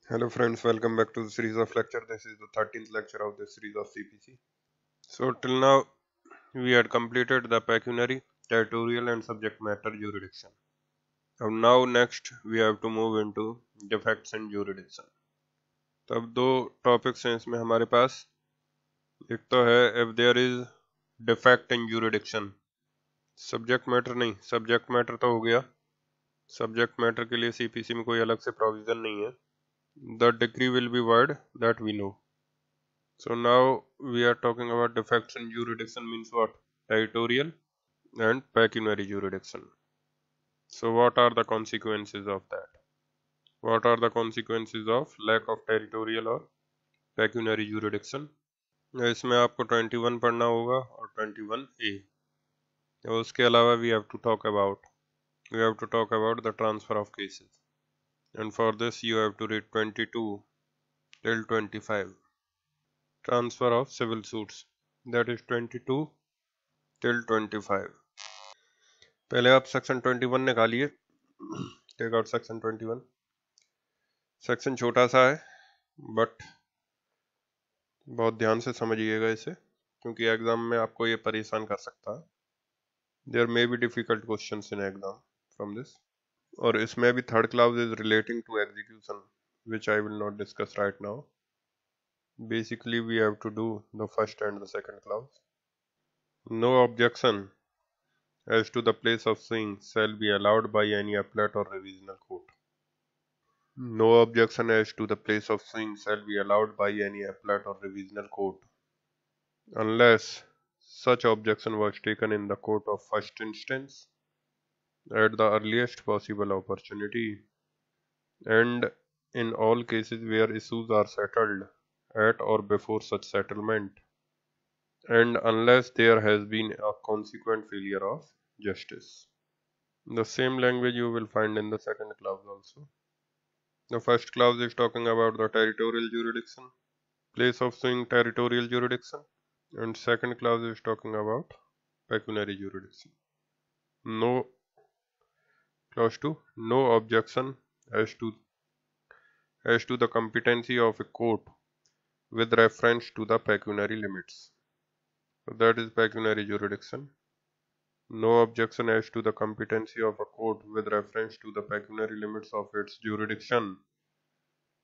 Hello friends, welcome back to the series of lecture. This is the 13th lecture of the series of CPC. So till now we had completed the pecuniary, territorial and subject matter jurisdiction. And now next we have to move into defects and jurisdiction. तो अब दो topics हैं इसमें हमारे पास. एक तो है if there is defect in jurisdiction. Subject matter नहीं, सब्जेक्ट मैटर तो हो गया. सब्जेक्ट मैटर के लिए सीपीसी में कोई अलग से प्रोविजन नहीं है. The degree will be void, that we know. So now we are talking about defects in jurisdiction means what? Territorial and pecuniary jurisdiction. So what are the consequences of that? What are the consequences of lack of territorial or pecuniary jurisdiction? इसमें आपको 21 पढ़ना होगा और 21A. और उसके अलावा we have to talk about the transfer of cases. And for this you have to read 22 till 25. Transfer of civil suits, that is 22 till 25. पहले आप सेक्शन 21 निकालिए. Take out section 21. सेक्शन छोटा सा है बट बहुत ध्यान से समझिएगा इसे, क्योंकि एग्जाम में आपको ये परेशान कर सकता है. There may be difficult questions in exam from this. और इसमें भी third clause is relating to execution which I will not discuss right now. Basically we have to do the first and the second clause. No objection as to the place of suing shall be allowed by any appellate or revisional court. No objection as to the place of suing shall be allowed by any appellate or revisional court unless such objection was taken in the court of first instance at the earliest possible opportunity, and in all cases where issues are settled at or before such settlement, and unless there has been a consequent failure of justice. The same language you will find in the second clause also. The first clause is talking about the territorial jurisdiction, place of suing territorial jurisdiction, and second clause is talking about pecuniary jurisdiction. No clause 2, no objection as to the competency of a court with reference to the pecuniary limits. So that is pecuniary jurisdiction. No objection as to the competency of a court with reference to the pecuniary limits of its jurisdiction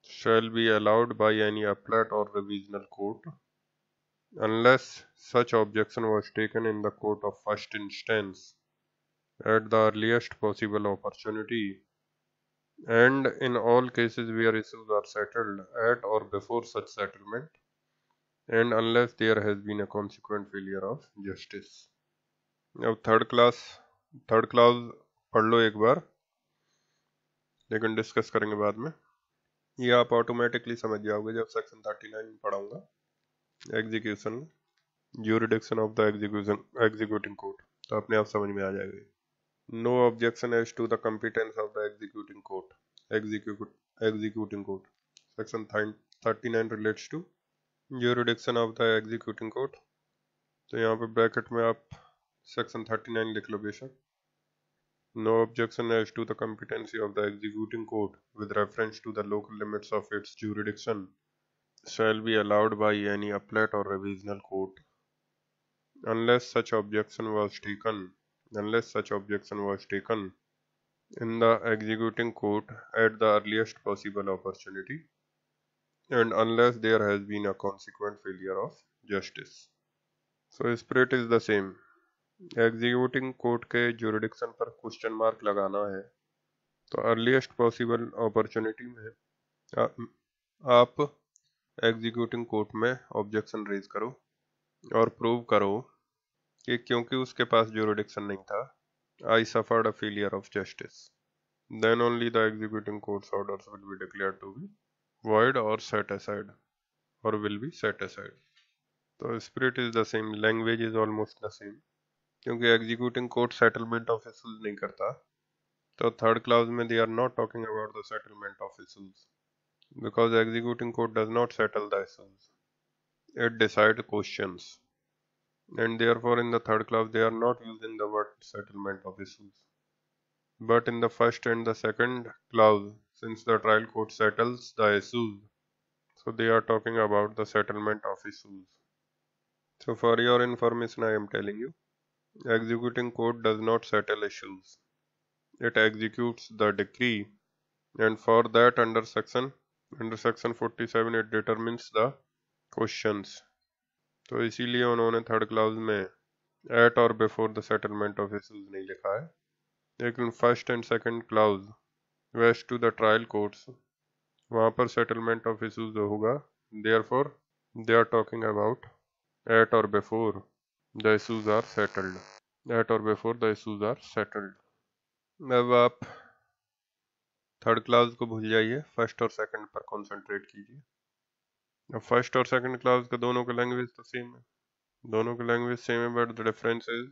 shall be allowed by any appellate or revisional court unless such objection was taken in the court of first instance at the earliest possible opportunity, and in all cases where issues are settled at or before such settlement, and unless there has been a consequent failure of justice. अब third class पढ़ लो एक बार, लेकिन discuss करेंगे बाद में. ये आप automatically समझ जाओगे जब सेक्शन 39 पढ़ाऊंगा. Execution, jurisdiction of the executing court, तो अपने आप समझ में आ जाएगा. No objection as to the competence of the executing court. Section 39 relates to jurisdiction of the executing court. तो यहाँ पे ब्रैकेट में आप सेक्शन 39 लिख लो बेशक. No objection as to the competency of the executing court with reference to the local limits of its jurisdiction shall be allowed by any appellate or revisional court unless such objection was taken in the executing court at the earliest possible opportunity, and unless there has been a consequent failure of justice. So spirit is the same. Executing court के jurisdiction पर question mark लगाना है तो earliest possible opportunity में आप executing court में objection raise करो और प्रूव करो कि क्योंकि उसके पास जुरिडिक्शन नहीं था, I suffered a failure of justice, then only the executing courts orders will be declared to be void or set aside or will be set aside. तो spirit is the same, language is almost the same. क्योंकि executing court settlement of issues नहीं करता, तो third clause में they are not talking about the settlement of issues because executing court does not settle the issues, it decide questions, and therefore in the third clause they are not using the word settlement of issues. But in the first and the second clause, since the trial court settles the issues. So they are talking about the settlement of issues. So for your information, I am telling you, executing court does not settle issues. It executes the decree, and for that under section 47 it determines the questions. तो इसीलिए उन्होंने third clause में at or before the settlement of issues नहीं लिखा है, लेकिन first and second clause vest to the trial courts, वहाँ पर सेटलमेंट ऑफ इश्यूज होगा. Therefore they are talking about at or before the issues are settled. At or before the issues are settled. अब आप third clause को भूल जाइए, first और second पर कंसंट्रेट कीजिए. अब फर्स्ट और सेकंड क्लाउज का दोनों का लैंग्वेज तो सेम है, दोनों का लैंग्वेज सेम है, but the difference is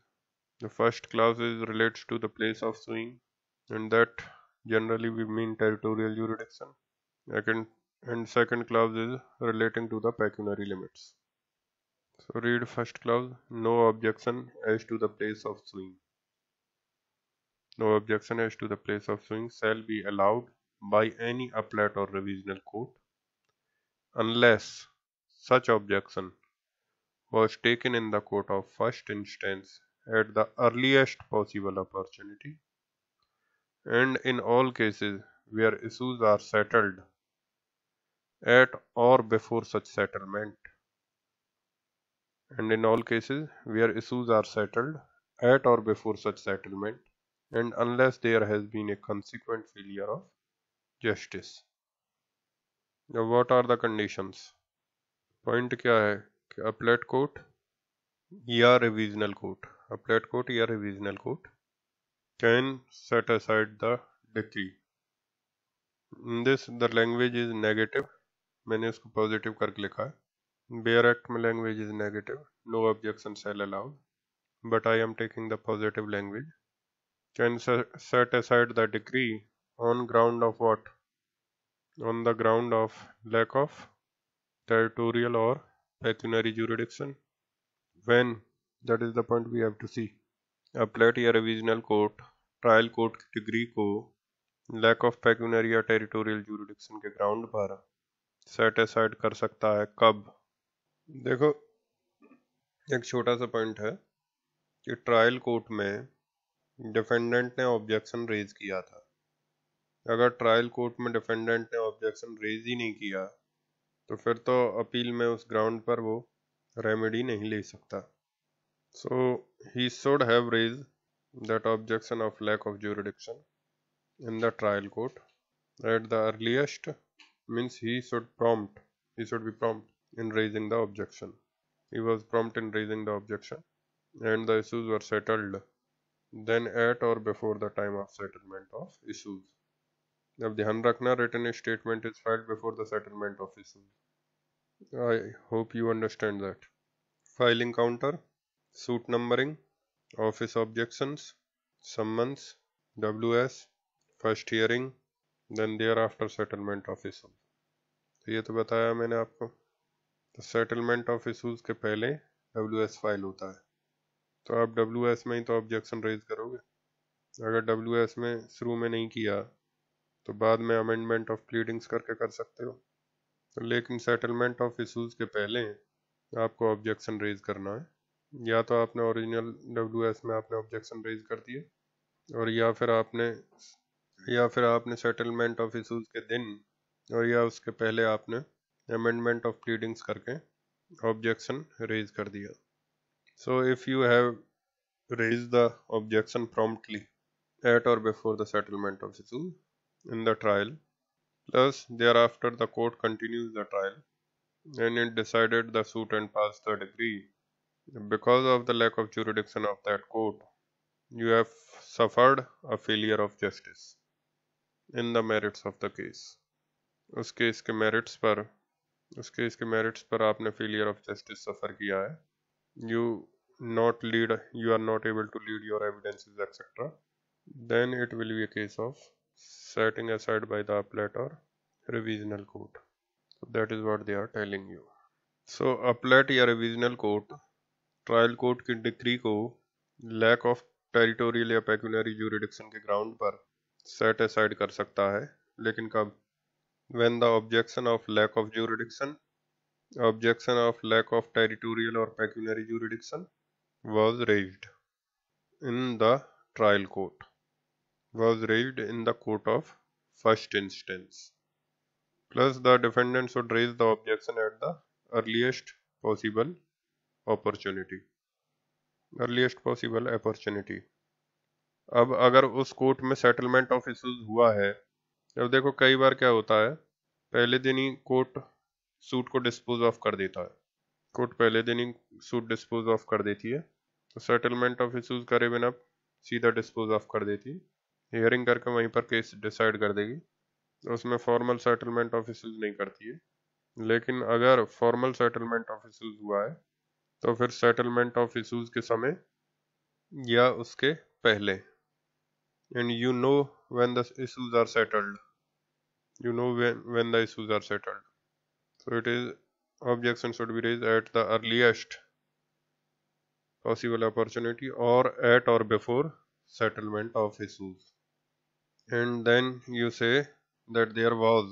the first clause is relates to the place of suing, and that generally we mean territorial jurisdiction. Second clause is relating to the pecuniary limits. So read first clause. No objection as to the place of suing. No objection as to the place of suing shall be allowed by any appellate or revisional court unless such objection was taken in the court of first instance at the earliest possible opportunity, and in all cases where issues are settled at or before such settlement, and in all cases where issues are settled at or before such settlement, and unless there has been a consequent failure of justice. Now what are the conditions? Point क्या है कि appellate court या revisional court, appellate court या revisional court can set aside the decree. In this the language is negative, मैंने इसको positive करके लिखा है. बेयर एक्ट में language is negative, no objection shall allowed, but I am taking the positive language. Can set aside the decree on ground of what? On the ground of lack of territorial or pecuniary jurisdiction. When? That is the point we have to see. Appellate या revisional court trial court की decree को lack of pecuniary या territorial jurisdiction के ground पर set aside कर सकता है. कब? देखो, एक छोटा सा पॉइंट है कि ट्रायल कोर्ट में डिफेंडेंट ने ऑब्जेक्शन रेज किया था. अगर ट्रायल कोर्ट में डिफेंडेंट ने ऑब्जेक्शन रेज ही नहीं किया तो फिर तो अपील में उस ग्राउंड पर वो रेमेडी नहीं ले सकता. So he should have raise that objection of lack of jurisdiction in the trial court at the earliest. Means he should be prompt in raising the objection. He was prompt in raising the objection and the issues were settled then at or before the time of settlement of issues. अब ध्यान रखना, written statement is filed before the settlement of issues. I hope you understand that. Filing counter, suit numbering, office objections, summons, WS, first hearing, then thereafter settlement of issues. तो ये तो बताया मैंने आपको. तो सेटलमेंट ऑफ इशूज के पहले WS file होता है, तो आप WS में ही तो ऑब्जेक्शन रेज करोगे. अगर WS में शुरू में नहीं किया तो बाद में अमेंडमेंट ऑफ प्लीडिंग्स करके कर सकते हो. तो लेकिन सेटलमेंट ऑफ इशूज के पहले आपको ऑब्जेक्शन रेज करना है. या तो आपने ओरिजिनल WS में आपने ऑब्जेक्शन रेज कर दिए, और या फिर आपने सेटलमेंट ऑफ इशूज के दिन और या उसके पहले आपने अमेंडमेंट ऑफ प्लीडिंग्स करके ऑब्जेक्शन रेज कर दिया. So if you have raise the objection promptly at or before the settlement of issues in the trial, plus thereafter the court continues the trial and it decided the suit and passed the decree, because of the lack of jurisdiction of that court, you have suffered a failure of justice in the merits of the case. उस case के merits पर आपने failure of justice suffer किया है. You are not able to lead your evidences etcetera. Then it will be a case of setting aside by the appellate or revisional court. That is what they are telling you. So appellate या revisional court trial court की decree को lack of territorial या pecuniary jurisdiction के ground पर set aside कर सकता है, लेकिन कब? when the objection of lack of jurisdiction, objection of lack of territorial or pecuniary jurisdiction was raised in the trial court, was raised in the court of first instance. Plus the defendant should raise the objection at the earliest possible opportunity. earliest possible opportunity. अब अगर उस court में settlement of issues हुआ है, अब देखो कई बार क्या होता है, पहले दिन ही कोर्ट सूट को डिस्पोज ऑफ कर देता है, कोर्ट पहले दिन ही सूट डिस्पोज ऑफ कर देती है, तो सेटलमेंट ऑफ इश्यूज करे बिना सीधा डिस्पोज ऑफ कर देती है, हियरिंग करके वहीं पर केस डिसाइड कर देगी, तो उसमें फॉर्मल सेटलमेंट ऑफ इश्यूज नहीं करती है। लेकिन अगर फॉर्मल सेटलमेंट ऑफ इश्यूज हुआ है तो फिर सेटलमेंट ऑफ इश्यूज के समय या उसके पहले, and you know when the issues are settled, you know when the issues are settled, so it is objection should be raised at the earliest possible opportunity or at or before settlement of issues, and then you say that there was,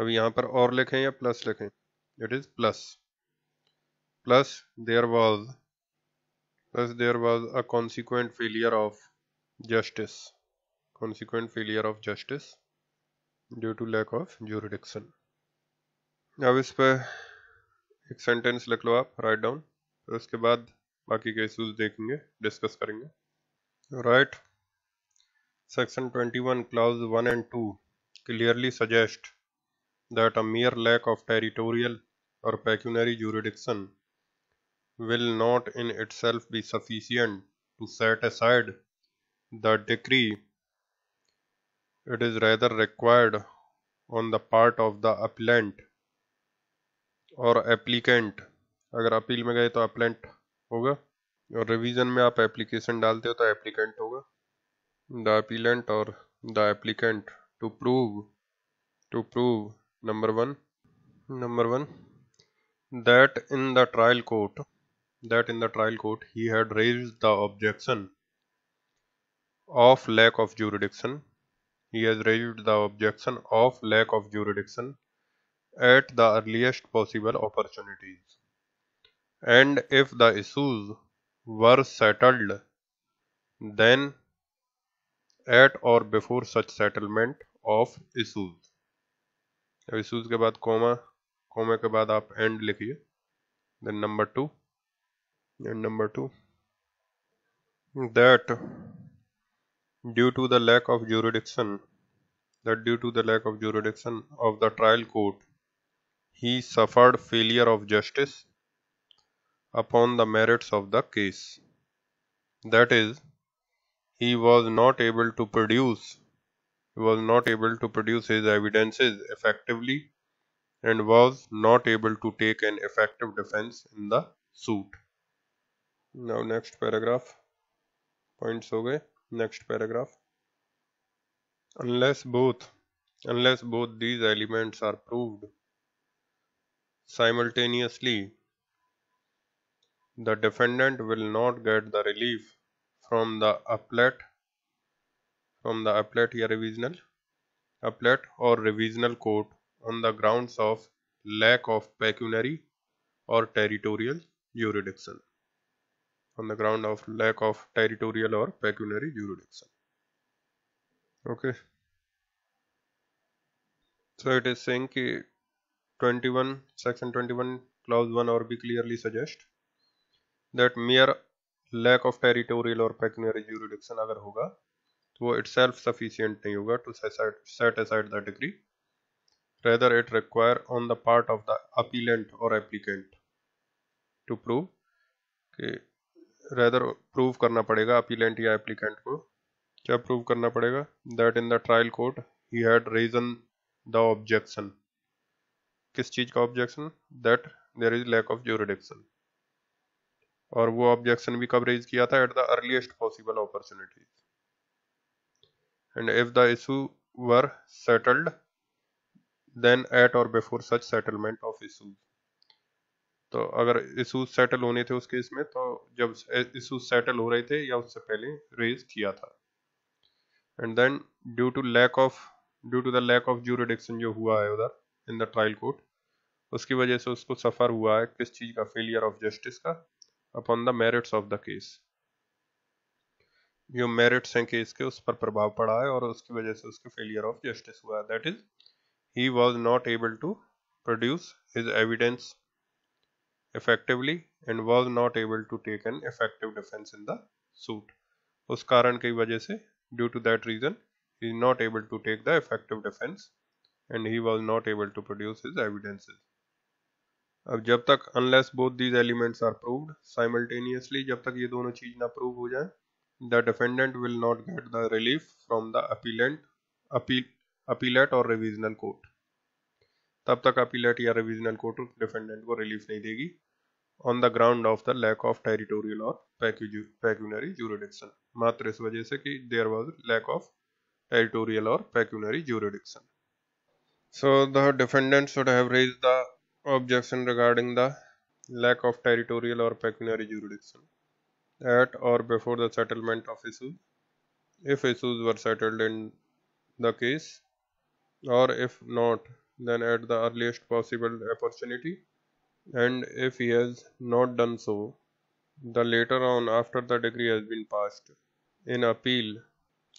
अब यहाँ पर और लिखें या plus लिखें, it is plus there was a consequent failure of justice, due to lack of jurisdiction। अब इस पे एक सेंटेंस लिख लो आप, राइट डाउन, तो उसके बाद बाकी के इश्यूज देखेंगे, डिस्कस करेंगे। Right, section 21 clause 1 and 2 clearly suggest that a mere lack of territorial or pecuniary jurisdiction will not in itself be sufficient to set aside the decree. It is rather required on the part of the appellant और applicant, अगर appeal में गए तो appellate होगा, और revision में आप application डालते हो तो एप्लीकेंट होगा, द अपीलेंट और the applicant to prove number one that in the trial court he had raised the objection of lack of jurisdiction, at the earliest possible opportunities, and if the issues were settled then at or before such settlement of issues। issues के बाद coma के बाद आप and लिखिए, then number two that due to the lack of jurisdiction of the trial court he suffered failure of justice upon the merits of the case, that is, he was not able to produce his evidences effectively and was not able to take an effective defense in the suit। Now next paragraph, points हो गए, next paragraph, unless both these elements are proved simultaneously, the defendant will not get the relief from the appellate or revisional court on the grounds of lack of pecuniary or territorial jurisdiction, Okay, so it is saying कि section 21 clause 1 और भी clearly suggest that mere lack of territorial or pecuniary jurisdiction अगर होगा तो वो itself sufficient नहीं होगा to set aside the decree, rather it require on the part of the appellant or applicant to prove कि rather prove करना पड़ेगा appellant या applicant को, क्या prove करना पड़ेगा, that in the trial court he had risen the objection, किस चीज का objection, that there is lack of jurisdiction, और वो objection भी कब raise किया था, at the earliest possible opportunity, and if the issue were settled then at or before such settlement of issues, तो अगर इशूज सेटल होने थे उस केस में, तो जब इशूज सेटल हो रहे थे या उससे पहले रेज किया था, and then due to lack of due to the lack of jurisdiction जो हुआ है उधर इन द ट्रायल कोर्ट, उसकी वजह से उसको सफ़र हुआ है किस चीज़ का, फेलियर ऑफ जस्टिस का upon the merits of the case. जो मेरिट्स हैं केस के उस पर प्रभाव पड़ा है और उसकी वजह से उसके फेलियर ऑफ जस्टिस हुआ है। That is he was not able to produce his evidence effectively and was not able to take an effective defense in the suit। उस कारण की वजह से, due to that reason, he is not able to take the effective defense and he was not able to produce his evidences। अब जब तक unless both these elements are proved simultaneously, जब तक ये दोनों चीज ना प्रूव हो जाए, the defendant will not get the relief from the appellate or revisional court। तब तक अपीलेट या रिविजनल कोर्ट डिफेंडेंट को रिलीफ नहीं देगी on the ground of the lack of territorial or pecuniary jurisdiction, मात्र इस वजह से कि there was lack of territorial or pecuniary jurisdiction. So the defendant should have raised the objection regarding the lack of territorial or pecuniary jurisdiction at or before the settlement of issues if issues were settled in the case, और if not then at the earliest possible opportunity, and if he has not done so, the later on after the decree has been passed, in appeal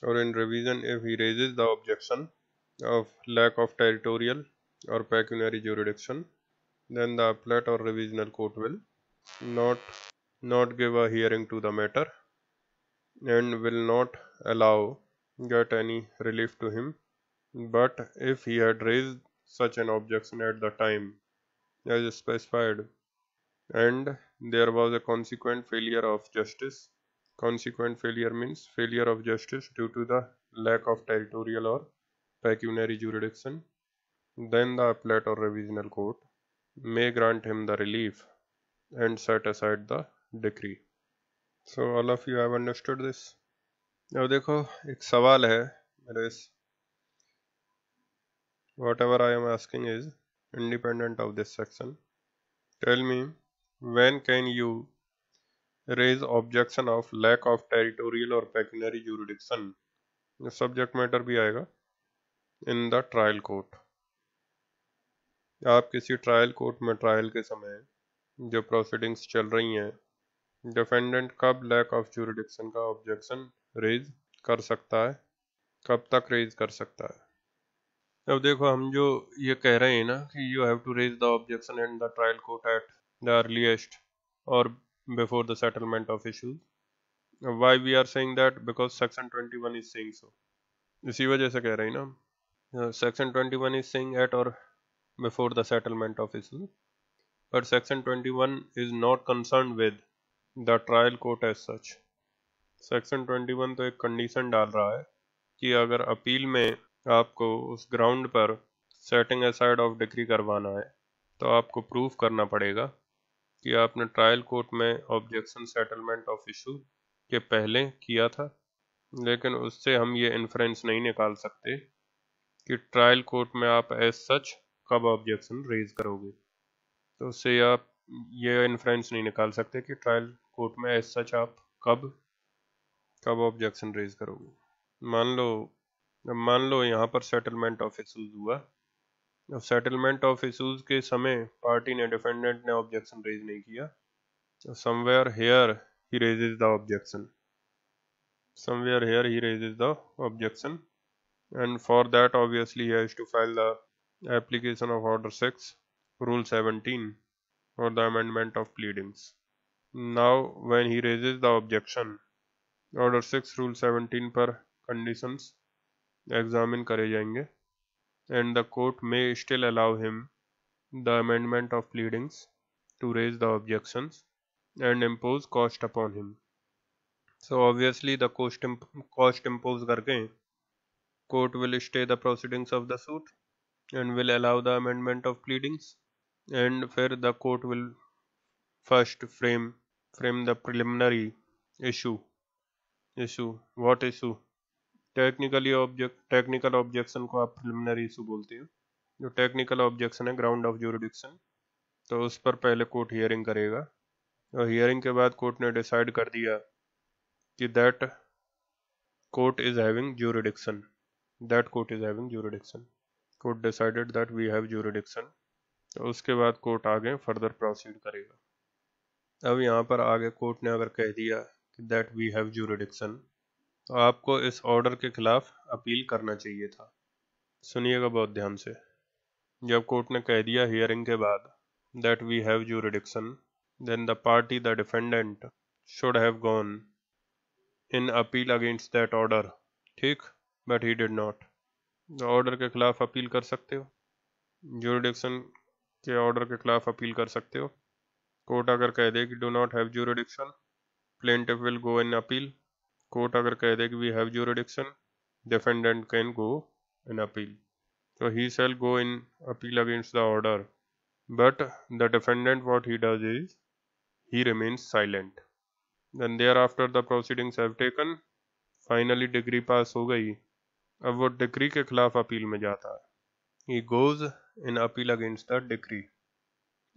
or in revision if he raises the objection of lack of territorial or pecuniary jurisdiction, then the appellate or revisional court will not give a hearing to the matter and will not allow get any relief to him। But if he had raised such an objection at the time as specified and there was a consequent failure of justice, consequent failure means failure of justice due to the lack of territorial or pecuniary jurisdiction, then the appellate or revisional court may grant him the relief and set aside the decree। So all of you have understood this। अब देखो एक सवाल है मेरे इस whatever I am asking is independent of this section। Tell me, when can you raise objection of lack of territorial or pecuniary jurisdiction, subject matter भी आएगा, in the trial court। आप किसी ट्रायल कोर्ट में trial के समय जो proceedings चल रही हैं, डिफेंडेंट कब लैक ऑफ जुरिडिक्शन का ऑब्जेक्शन रेज कर सकता है, कब तक रेज कर सकता है। अब देखो हम जो ये कह रहे हैं ना कि you have to raise the objection in the trial court at the earliest or before the settlement of issues, why we are saying that, because section 21 is saying so. इसी वजह से कह रहे हैं ना, section 21 is saying at or before the settlement of issues, but section 21 is not concern with the trial court as such. Section 21 तो एक condition डाल रहा है कि अगर अपील में आपको उस ग्राउंड पर सेटिंग असाइड ऑफ डिक्री करवाना है तो आपको प्रूफ करना पड़ेगा कि आपने ट्रायल कोर्ट में ऑब्जेक्शन सेटलमेंट ऑफ इशू के पहले किया था, लेकिन उससे हम ये इन्फ्रेंस नहीं निकाल सकते कि ट्रायल कोर्ट में आप एज सच कब ऑब्जेक्शन रेज करोगे। तो उससे आप ये इन्फ्रेंस नहीं निकाल सकते कि ट्रायल कोर्ट में एज सच आप कब ऑब्जेक्शन रेज करोगे। मान लो यहाँ पर सेटलमेंट ऑफ इशूज हुआ। अब सेटलमेंट ऑफ इशूज के समय पार्टी ने, डिफेंडेंट ने ऑब्जेक्शन रेज नहीं किया, somewhere here he raises the objection, somewhere here he raises the objection, and for that obviously he has to file the application of order 6 rule 17 for the amendment of pleadings। Now when he raises the objection, order 6 rule 17 पर conditions examine करे जाएंगे and the court may still allow him the amendment of pleadings to raise the objections and impose cost upon him। So obviously the cost impose करके court will stay the proceedings of the suit and will allow the amendment of pleadings, and फिर the court will first frame the preliminary issue। what issue? Technical objection को आप preliminary issue बोलते हो। जो technical objection है ground of jurisdiction, तो उस पर पहले कोर्ट हियरिंग करेगा और हियरिंग के बाद कोर्ट ने डिसाइड कर दिया कि that court is having jurisdiction, that court is having jurisdiction. Court decided that we have jurisdiction. तो उसके बाद कोर्ट आगे फर्दर प्रोसीड करेगा। अब यहाँ पर आगे कोर्ट ने अगर कह दिया कि दैट वी हैव jurisdiction, तो आपको इस ऑर्डर के खिलाफ अपील करना चाहिए था। सुनिएगा बहुत ध्यान से। जब कोर्ट ने कह दिया हियरिंग के बाद that we have jurisdiction, then the party, the defendant, should have gone in appeal against that order, ठीक, but he did not। Order के खिलाफ अपील कर सकते हो, jurisdiction के ऑर्डर के खिलाफ अपील कर सकते हो। कोर्ट अगर कह दे कि do not have jurisdiction, plaintiff will go in appeal। Court अगर कह दे कि we have jurisdiction, defendant can go in appeal। So he shall go in appeal against the order, but the defendant, what he does is he remains silent। Then thereafter the proceedings have taken, finally decree pass हो गई। अब वो degree के खिलाफ appeal में जाता है। He goes in appeal against the decree,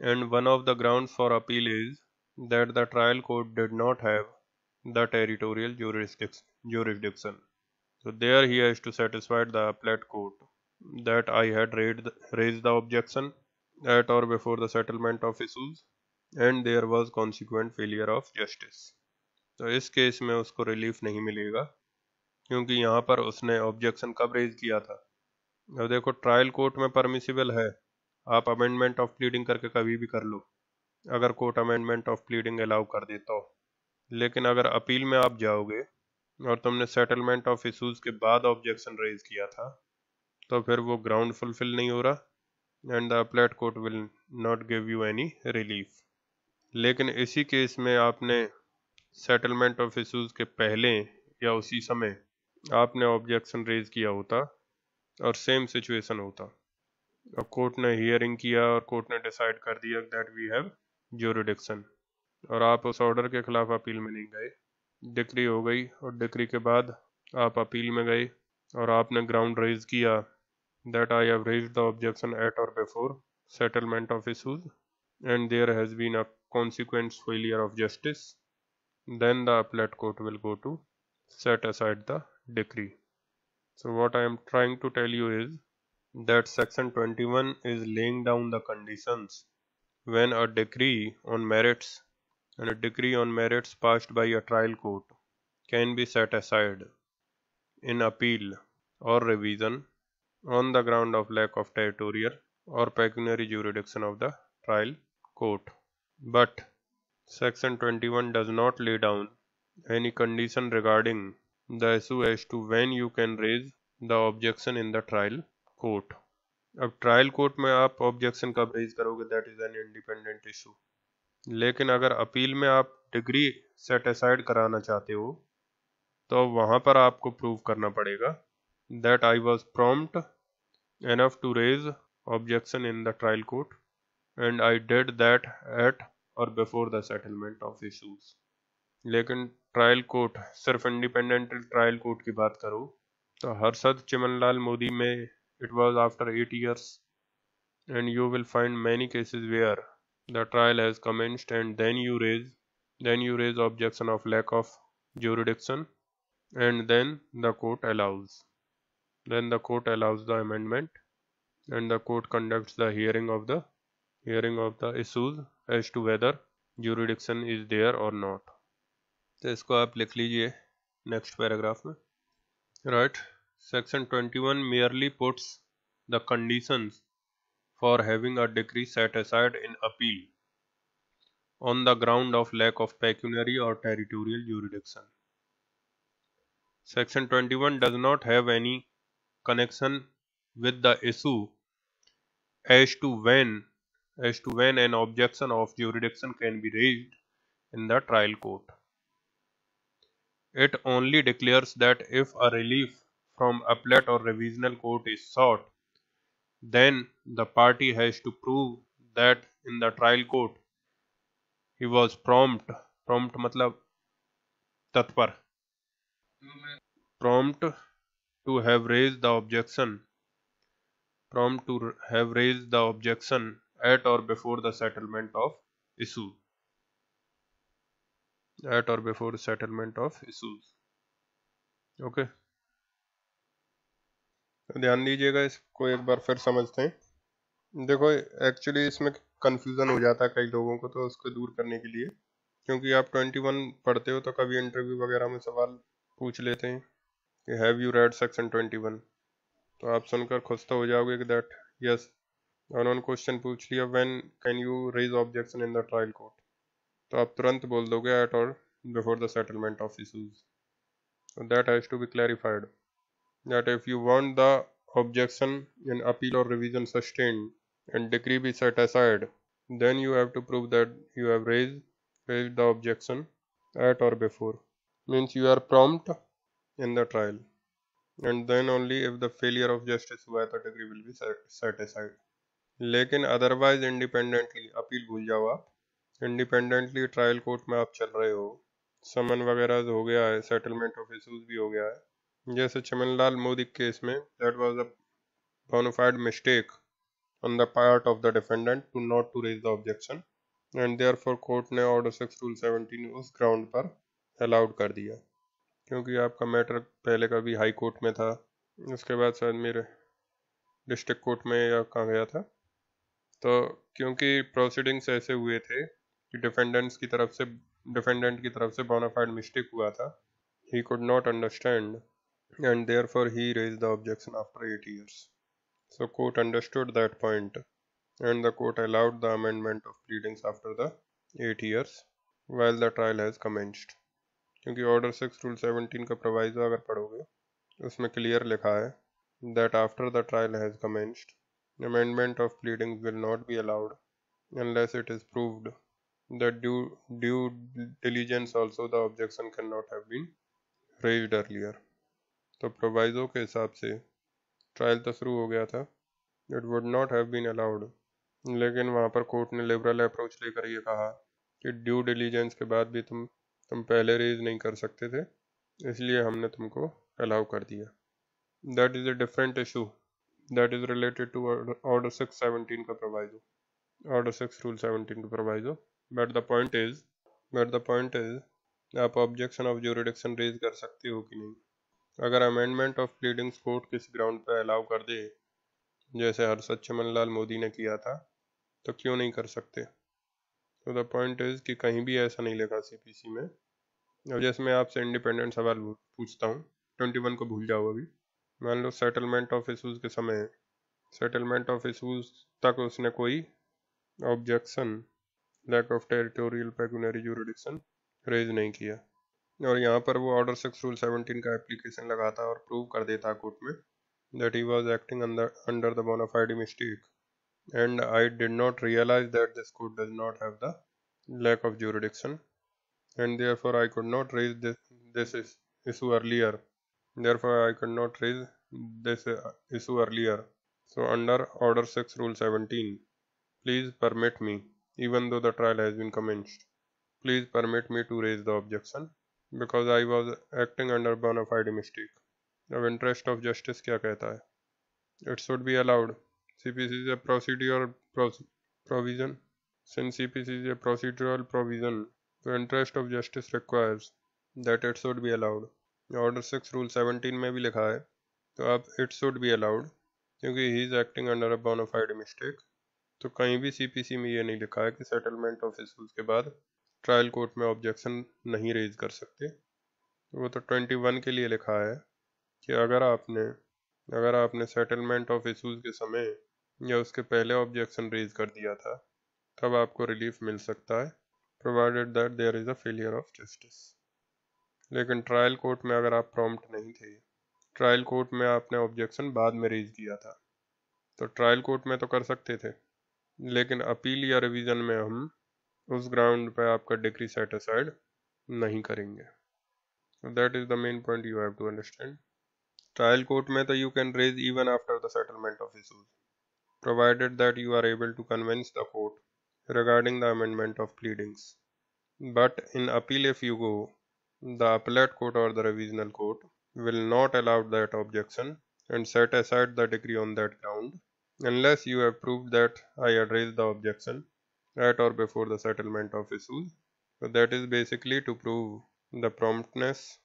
and one of the grounds for appeal is that the trial court did not have the territorial jurisdiction. So there he has to satisfy the appellate court that I had raised the objection at or before the settlement of issues, and there was consequent failure of justice। तो इस case में उसको relief नहीं मिलेगा, क्योंकि यहाँ पर उसने ऑब्जेक्शन कब रेज किया था। अब देखो ट्रायल कोर्ट में परमिसिबल है, आप अमेंडमेंट ऑफ प्लीडिंग करके कभी भी कर लो, अगर court amendment of pleading allow कर देता हो। लेकिन अगर अपील में आप जाओगे और तुमने सेटलमेंट ऑफ इशूज के बाद ऑब्जेक्शन रेज किया था, तो फिर वो ग्राउंड फुलफिल नहीं हो रहा and the appellate court will not give you any relief. लेकिन इसी केस में आपने सेटलमेंट ऑफ इशूज के पहले या उसी समय आपने ऑब्जेक्शन रेज किया होता और सेम सिचुएशन होता, और कोर्ट ने हियरिंग किया और कोर्ट ने डिसाइड कर दिया दैट वी हैव jurisdiction, और आप उस ऑर्डर के खिलाफ अपील में नहीं गए, डिक्री हो गई और डिक्री के बाद आप अपील में गए और आपने ग्राउंड रेज किया that I have raised the objection at or before settlement of issues and there has been a consequent failure of justice, then the appellate court will go to set aside the decree। So what I am trying to tell you is that section 21 is laying down the conditions when a decree on merits and a decree on merits passed by a trial court can be set aside in appeal or revision on the ground of lack of territorial or pecuniary jurisdiction of the trial court. But section 21 does not lay down any condition regarding the issue as to when you can raise the objection in the trial court। अब trial court में आप objection कब raise करोगे, that is an independent issue. लेकिन अगर appeal में आप degree set aside कराना चाहते हो, तो वहां पर आपको प्रूव करना पड़ेगा that I was prompt enough to raise objection in the trial court and I did that at or before the settlement of issues. लेकिन ट्रायल कोर्ट, सिर्फ इंडिपेंडेंट ट्रायल कोर्ट की बात करो तो हर्षद चिमनलाल मोदी में it was after 8 years, and you will find many cases where the trial has commenced and then you raise objection of lack of jurisdiction, and then the court allows the amendment, and the court conducts the hearing of the issues as to whether jurisdiction is there or not। तो इसको आप लिख लीजिए next paragraph में, right. Section 21 merely puts the conditions for having a decree set aside in appeal on the ground of lack of pecuniary or territorial jurisdiction। Section 21 does not have any connection with the issue as to when an objection of jurisdiction can be raised in the trial court। It only declares that if a relief from appellate or revisional court is sought, then the party has to prove that in the trial court he was prompt मतलब तत्पर, prompt to have raised the objection at or before the settlement of issue, okay। तो ध्यान दीजिएगा, इसको एक बार फिर समझते हैं। देखो एक्चुअली इसमें कंफ्यूजन हो जाता है कई लोगों को, तो उसको दूर करने के लिए, क्योंकि आप 21 पढ़ते हो तो कभी इंटरव्यू वगैरह में सवाल पूछ लेते हैं कि हैव यू रेड सेक्शन 21, तो आप सुनकर खुश तो हो जाओगे कि दैट यस। और उन्होंने क्वेश्चन पूछ लिया when can you raise objection in the trial court, तो आप तुरंत बोल दोगे at or before the settlement of issues. So that has to be clarified, that if you want the objection in appeal or revision sustained and decree be set aside, then you have to prove that you have raised the objection at or before, means you are prompt in the trial, and then only if the failure of justice हुआ है तो decree will be set aside. लेकिन otherwise independently appeal भूल जाओ आप, independently trial court में आप चल रहे हो, समन वगैरह हो गया है, सेटलमेंट ऑफ इशूज भी हो गया है, जैसे चमनलाल मोदी केस में that was a bona fide mistake on the part of the defendant to not to raise the objection, and therefore court ने ऑर्डर 6 रूल 17 उस ग्राउंड पर अलाउड कर दिया, क्योंकि आपका मैटर पहले का भी हाई कोर्ट में था, उसके बाद शायद मेरे डिस्ट्रिक्ट कोर्ट में या कहाँ गया था, तो क्योंकि प्रोसीडिंग्स ऐसे हुए थे कि डिफेंडेंट की तरफ से बोनाफाइड मिस्टेक हुआ था, he could not understand and therefore he raised the objection after 8 years. So court understood that point and the court allowed the amendment of pleadings after the 8 years while the trial has commenced. क्योंकि order 6 rule 17 का proviso अगर पढ़ोगे उसमें clear लिखा है that after the trial has commenced, amendment of pleadings will not be allowed unless it is proved that due diligence also the objection cannot have been raised earlier. तो proviso के हिसाब से trial तो शुरू हो गया था, it would not have been allowed, लेकिन वहाँ पर कोर्ट ने लिबरल अप्रोच लेकर ये कहा कि ड्यू डिलीजेंस के बाद भी तुम पहले रेज नहीं कर सकते थे, इसलिए हमने तुमको अलाउ कर दिया। That is a different issue that is related to order 617 का प्रोवाइजो, ऑर्डर 6 रूल 17 का proviso. But the point is आप ऑब्जेक्शन ऑफ ज्यूरिडिक्शन रेज कर सकते हो कि नहीं। अगर अमेंडमेंट ऑफ प्लीडिंग्स कोर्ट किसी ग्राउंड पर अलाउ कर दे, जैसे हर्षद चमनलाल मोदी ने किया था, तो क्यों नहीं कर सकते। तो द पॉइंट इज कि कहीं भी ऐसा नहीं लिखा सीपीसी में। अब जैसे मैं आपसे इंडिपेंडेंट सवाल पूछता हूँ, 21 को भूल जाओ अभी, मान लो सेटलमेंट ऑफ इशूज के समय सेटलमेंट ऑफ इशूज तक उसने कोई objection lack of territorial pecuniary jurisdiction raise नहीं किया, और यहाँ पर वो ऑर्डर 6 रूल 17 का एप्लीकेशन लगाता और प्रूव कर देता कोर्ट में that he was acting under the bona fide mistake and I did not realize that this court does not have the lack of jurisdiction and therefore I could not raise this issue earlier. Therefore I could not raise this issue earlier. So under order 6 rule 17, please permit me, even though the trial has been commenced, please permit me to raise the objection because I was acting under bona fide mistake. अब interest of justice क्या कहता है, it should be allowed. CPC is a procedural provision. Since CPC is a procedural provision, the interest of justice requires that it should be allowed. Order 6 Rule 17 में भी लिखा है, तो अब it should be allowed क्योंकि he is acting under a bona fide mistake. तो कहीं भी CPC में ये नहीं लिखा है कि सेटलमेंट ऑफ इशूज के बाद ट्रायल कोर्ट में ऑब्जेक्शन नहीं रेज कर सकते। वो तो 21 के लिए लिखा है कि अगर आपने सेटलमेंट ऑफ इशूज के समय या उसके पहले ऑब्जेक्शन रेज कर दिया था, तब आपको रिलीफ मिल सकता है, provided that there is a failure of justice. लेकिन ट्रायल कोर्ट में अगर आप प्रॉम्प्ट नहीं थे, ट्रायल कोर्ट में आपने ऑब्जेक्शन बाद में रेज किया था, तो ट्रायल कोर्ट में तो कर सकते थे, लेकिन अपील या रिवीजन में हम उस ग्राउंड पे आपका डिक्री सेट असाइड नहीं करेंगे। So that is the main point you have to understand. Trial court में तो you can raise even after the settlement of issues, provided that you are able to convince the court regarding the amendment of pleadings. But in appeal if you go, the appellate court or the revisional court will not allow that objection and set aside the decree on that ground unless you have proved that I had raised the objection at or before the settlement of issues. So that is basically to prove the promptness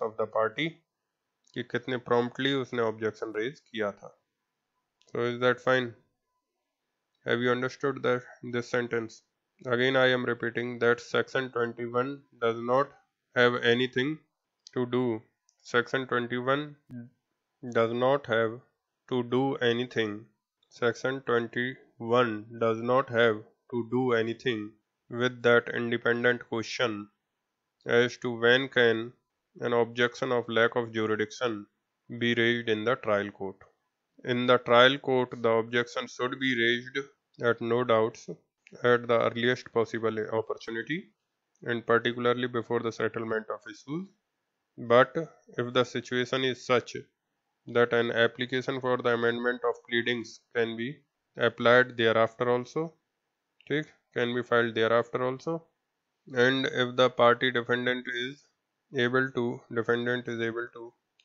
of the party कि कितने promptly उसने objection raise किया था. So is that fine? Have you understood this sentence? Again, I am repeating that section 21 does not have anything to do. Section 21 does not have to do anything. Section 21 does not have to do anything with that independent question as to when can an objection of lack of jurisdiction be raised in the trial court. In the trial court, the objection should be raised at no doubts at the earliest possible opportunity and particularly before the settlement of issues. But if the situation is such that an application for the amendment of pleadings can be applied thereafter also, can be filed thereafter also, and if the defendant is able to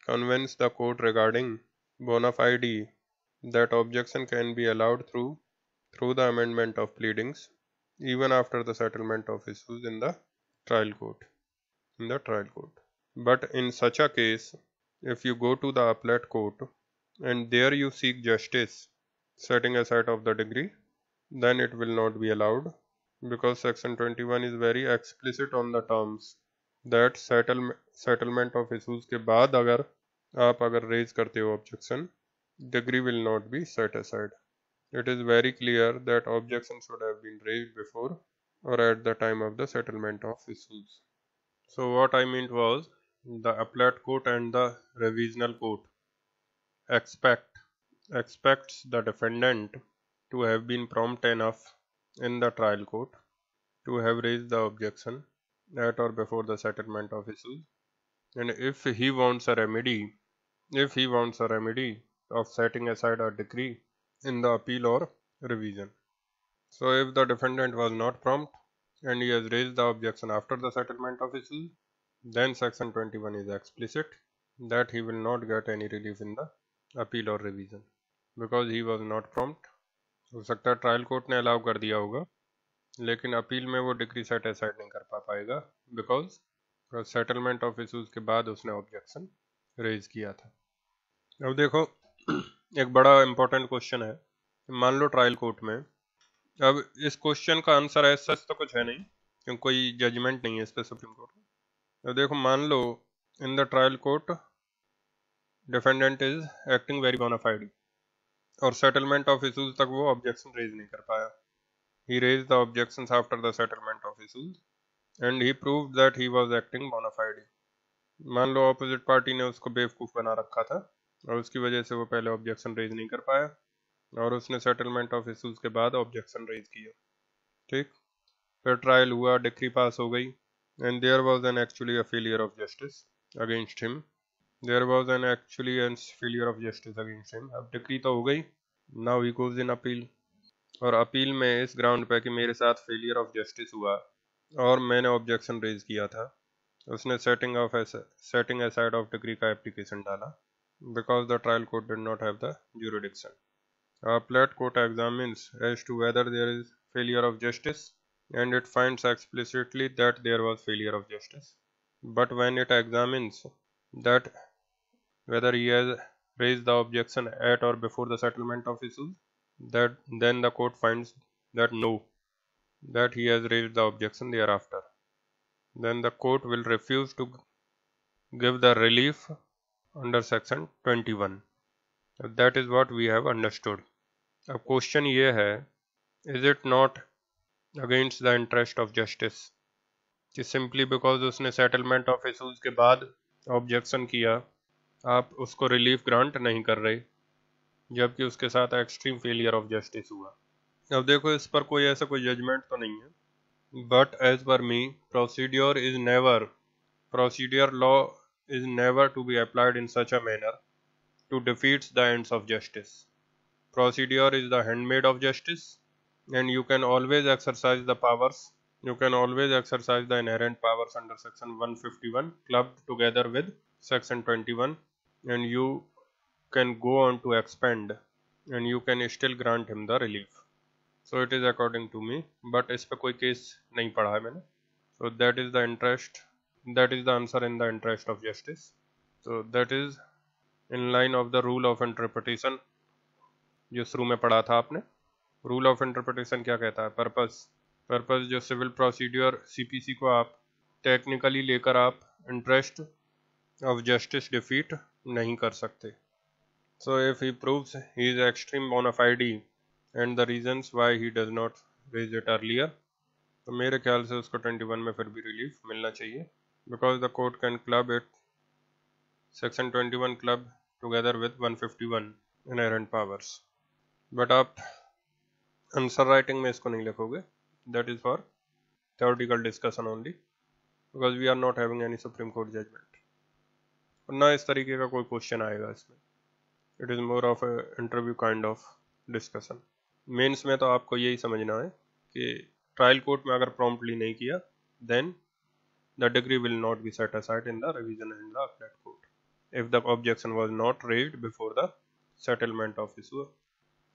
convince the court regarding bona fide that objection can be allowed through the amendment of pleadings even after the settlement of issues in the trial court. But in such a case, if you go to the appellate court and there you seek justice setting aside of the degree, then it will not be allowed, because section 21 is very explicit on the terms that settlement of issues के बाद आप अगर raise करते हो objection, degree will not be set aside. It is very clear that objection should have been raised before or at the time of the settlement of issues. So what I meant was, the appellate court and the revisional court expects the defendant to have been prompt enough in the trial court to have raised the objection at or before the settlement of issues, and if he wants a remedy of setting aside a decree in the appeal or revision. So if the defendant was not prompt and he has raised the objection after the settlement of issues, then section 21 is explicit that he will not get any relief in the appeal or revision because he was not prompt. हो सकता है trial court ने allow कर दिया होगा, लेकिन appeal में वो डिग्री सेट असाइड नहीं कर पाएगा बिकॉज सेटलमेंट ऑफ इश्यूज के बाद उसने ऑब्जेक्शन रेज किया था. अब देखो, एक बड़ा इंपॉर्टेंट क्वेश्चन है. मान लो ट्रायल कोर्ट में, अब इस क्वेश्चन का आंसर है सच तो कुछ है नहीं क्योंकि कोई जजमेंट नहीं है इस पर सुप्रीम कोर्ट में. अब देखो, मान लो in the trial court defendant is acting very bona fide और सेटलमेंट ऑफ इश्यूज तक वो ऑब्जेक्शन रेज नहीं कर पाया. He raised the objections after the settlement of issues and he proved that he was acting bona fide. मान लो opposite party ने उसको बेवकूफ़ बना रखा था और उसकी वजह से वो पहले ऑब्जेक्शन रेज नहीं कर पाया और उसने सेटलमेंट ऑफ इश्यूज के बाद ऑब्जेक्शन रेज किया. ठीक, फिर ट्रायल हुआ, डिक्री पास हो गई and there was an actually a failure of justice against him. अब डिक्री तो हो गई, now he goes in appeal. और अपील में इस ग्राउंड पे कि मेरे साथ फेलियर ऑफ जस्टिस हुआ और मैंने ऑब्जेक्शन रेज किया था, उसने सेटिंग असाइड ऑफ डिग्री का एप्लीकेशन डाला because the trial court did not have the jurisdiction. Appellate court examines as to whether there is failure of justice and it finds explicitly that there was failure of justice. But when it examines that whether he has raised the objection at or before the settlement of issues, then the court finds that no, that he has raised the objection thereafter. Then the court will refuse to give the relief under section 21. That is what we have understood. अब question ये है, is it not against the interest of justice कि simply because उसने settlement of issues के बाद objection किया आप उसको रिलीफ ग्रांट नहीं कर रहे जबकि उसके साथ एक्सट्रीम फेलियर ऑफ जस्टिस हुआ. अब देखो, इस पर कोई ऐसा कोई जजमेंट तो नहीं है, but as per me procedure law is never to be applied in such a manner to defeats the ends of justice. Procedure is the handmaid of justice and you can always exercise the inherent powers under section 151 clubbed together with section 21 and you can go on to expand and you can still grant him the relief. So it is according to me, but इस पे कोई case नहीं पढ़ा है मैंने. So that is the answer in the interest of justice. So that is in line of the rule of interpretation, जो शुरू में पढ़ा था आपने। रूल ऑफ इंटरप्रिटेशन क्या कहता है? पर्पस जो सिविल प्रोसीड्यूर सीपीसी को आप टेक्निकली लेकर आप इंटरेस्ट ऑफ जस्टिस डिफीट नहीं कर सकते। So if he proves he is extreme bona fide and the reasons why he does not raise it earlier, तो मेरे ख्याल से उसको 21 में फिर भी रिलीफ मिलना चाहिए, because the court can club it section 21 club together with 151 inherent powers. But आप आंसर राइटिंग में इसको नहीं लिखोगे, that is for theoretical discussion only, because we are not having any Supreme Court judgment, और ना इस तरीके का कोई क्वेश्चन आएगा इसमें। It is more of a interview kind of discussion. Mains में तो आपको यही समझना है कि ट्रायल कोर्ट में अगर प्रॉम्प्टली नहीं किया, then the decree will not be set aside in the revision and the appellate court if the objection was not raised before the settlement of issue.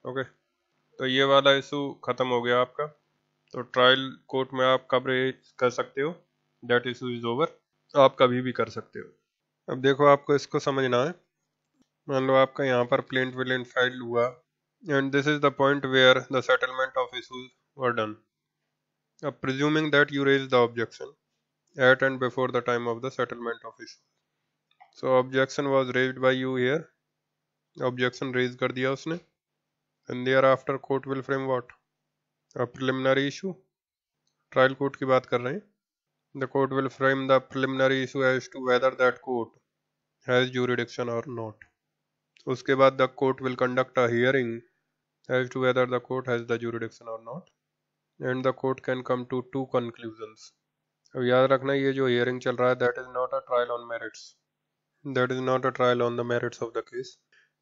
Okay, तो ये वाला इशू खत्म हो गया आपका। तो ट्रायल कोर्ट में आप कब रेज कर सकते हो, दैट इशू इज ओवर, आप कभी भी कर सकते हो। अब देखो आपको इसको समझना है। मान लो आपका यहाँ पर प्लेंट विलेंट फाइल हुआ and this is the point where the settlement of issues were done. अब presuming that you raise the objection at and before the time of the settlement of issue, so objection was raised by you here, objection raise कर दिया उसने, and there after court will frame what, a preliminary issue. Trial court की बात कर रहे हैं। The court will frame the preliminary issue as to whether that court has jurisdiction or not. उसके बाद the court will conduct a hearing as to whether the court has the jurisdiction or not, and the court can come to two conclusions. अब याद रखना ये जो hearing चल रहा है, that is not a trial on merits, that is not a trial on the merits of the case,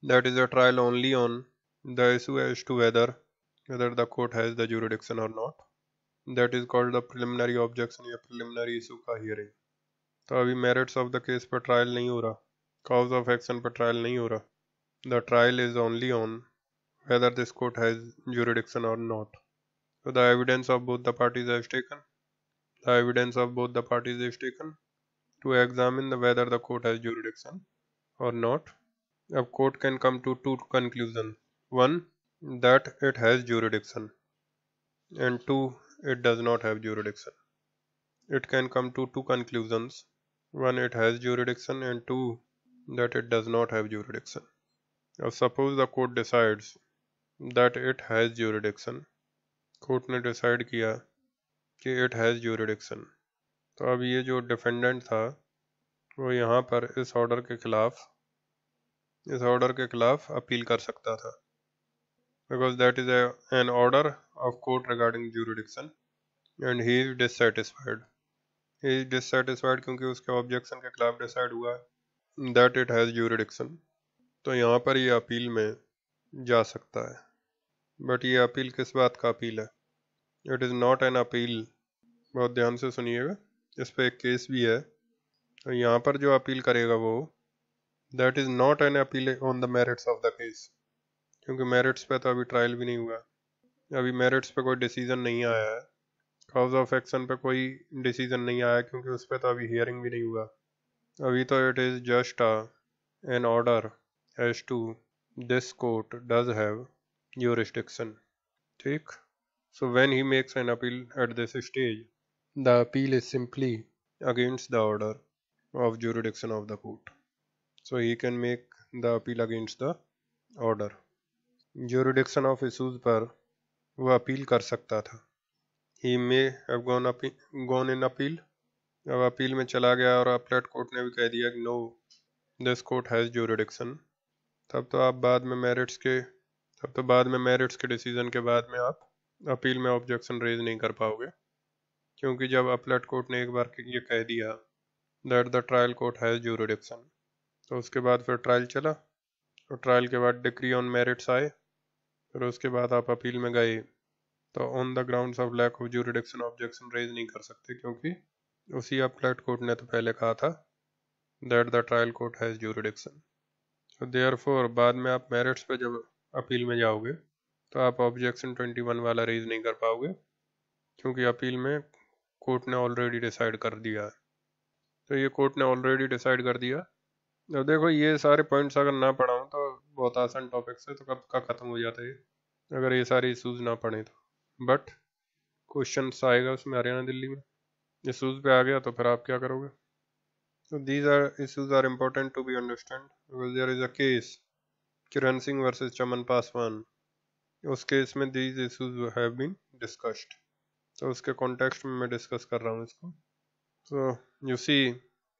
that is a trial only on the issue as to whether the court has the jurisdiction or not. That is called the preliminary objection या preliminary issue का hearing. तो अभी merits of the case पर trial नहीं हो रहा, cause of action पर trial नहीं हो रहा, the trial is only on whether this court has jurisdiction or not. So the evidence of both the parties is taken. The evidence of both the parties is taken to examine whether the court has jurisdiction or not. A court can come to two conclusions. One, that it has jurisdiction, and two, it does not have jurisdiction. It can come to two conclusions. One, it has jurisdiction, and two, that it does not have jurisdiction. Now suppose the court decides that it has jurisdiction, court ने decide किया कि it has jurisdiction, तो अब ये जो defendant था वो यहाँ पर इस ऑर्डर के खिलाफ अपील कर सकता था, because that is an order of court regarding jurisdiction and he is dissatisfied क्योंकि उसके ऑब्जेक्शन के खिलाफ डिसाइड हुआ दैट इट हैज़ ज्यूरिडिक्शन, तो यहाँ पर ये अपील में जा सकता है। बट ये अपील किस बात का अपील है? It is not an appeal, बहुत ध्यान से सुनिएगा, इस पर एक केस भी है। तो यहाँ पर जो अपील करेगा वो that is not an appeal on the merits of the case, क्योंकि मेरिट्स पे तो अभी ट्रायल भी नहीं हुआ, अभी मेरिट्स पे कोई डिसीजन नहीं आया है, काउज ऑफ एक्शन पे कोई डिसीजन नहीं आया क्योंकि उस पर तो अभी हियरिंग भी नहीं हुआ, अभी तो it is just an order as to this court does have jurisdiction. ठीक, so when he makes an appeal at this stage, the appeal is simply against the order of jurisdiction of the court, so he can make the appeal against the order. jurisdiction of issues पर वो appeal कर सकता था, he may have gone in appeal, अब appeal में चला गया और अपीलेट कोर्ट ने भी कह दिया कि no, this court has jurisdiction, तब तो बाद में मेरिट्स के डिसीजन के बाद में आप अपील में ऑब्जेक्शन रेज नहीं कर पाओगे, क्योंकि जब अपीलेट कोर्ट ने एक बार ये कह दिया that the trial court has jurisdiction, तो उसके बाद फिर ट्रायल चला, और ट्रायल के बाद डिक्री ऑन मेरिट्स आए, फिर उसके बाद आप अपील में गए, तो on the grounds of lack of jurisdiction objection raise नहीं कर सकते, क्योंकि उसी अपीलेट कोर्ट ने तो पहले कहा था that the trial court has jurisdiction. तो देयरफॉर बाद में आप मेरिट्स पे जब अपील में जाओगे तो आप ऑब्जेक्शन 21 वाला रेज नहीं कर पाओगे, क्योंकि अपील में कोर्ट ने ऑलरेडी डिसाइड कर दिया है। तो ये कोर्ट ने ऑलरेडी डिसाइड कर दिया, अब देखो ये सारे पॉइंट्स अगर ना पढ़ाऊँ तो बहुत आसान टॉपिक्स है, तो कब का ख़त्म हो जाता है ये, अगर ये सारे इशूज़ ना पढ़े तो। बट क्वेश्चन आएगा उसमें हरियाणा दिल्ली में, इशूज़ पे आ गया तो फिर आप क्या करोगे। So these are issues are important to be understand because there is a case Kiran Singh versus Chaman Paswan. उस केस में these issues have been discussed. तो उसके कॉन्टेक्स्ट में मैं डिस्कस कर रहा हूँ इसको। So you see,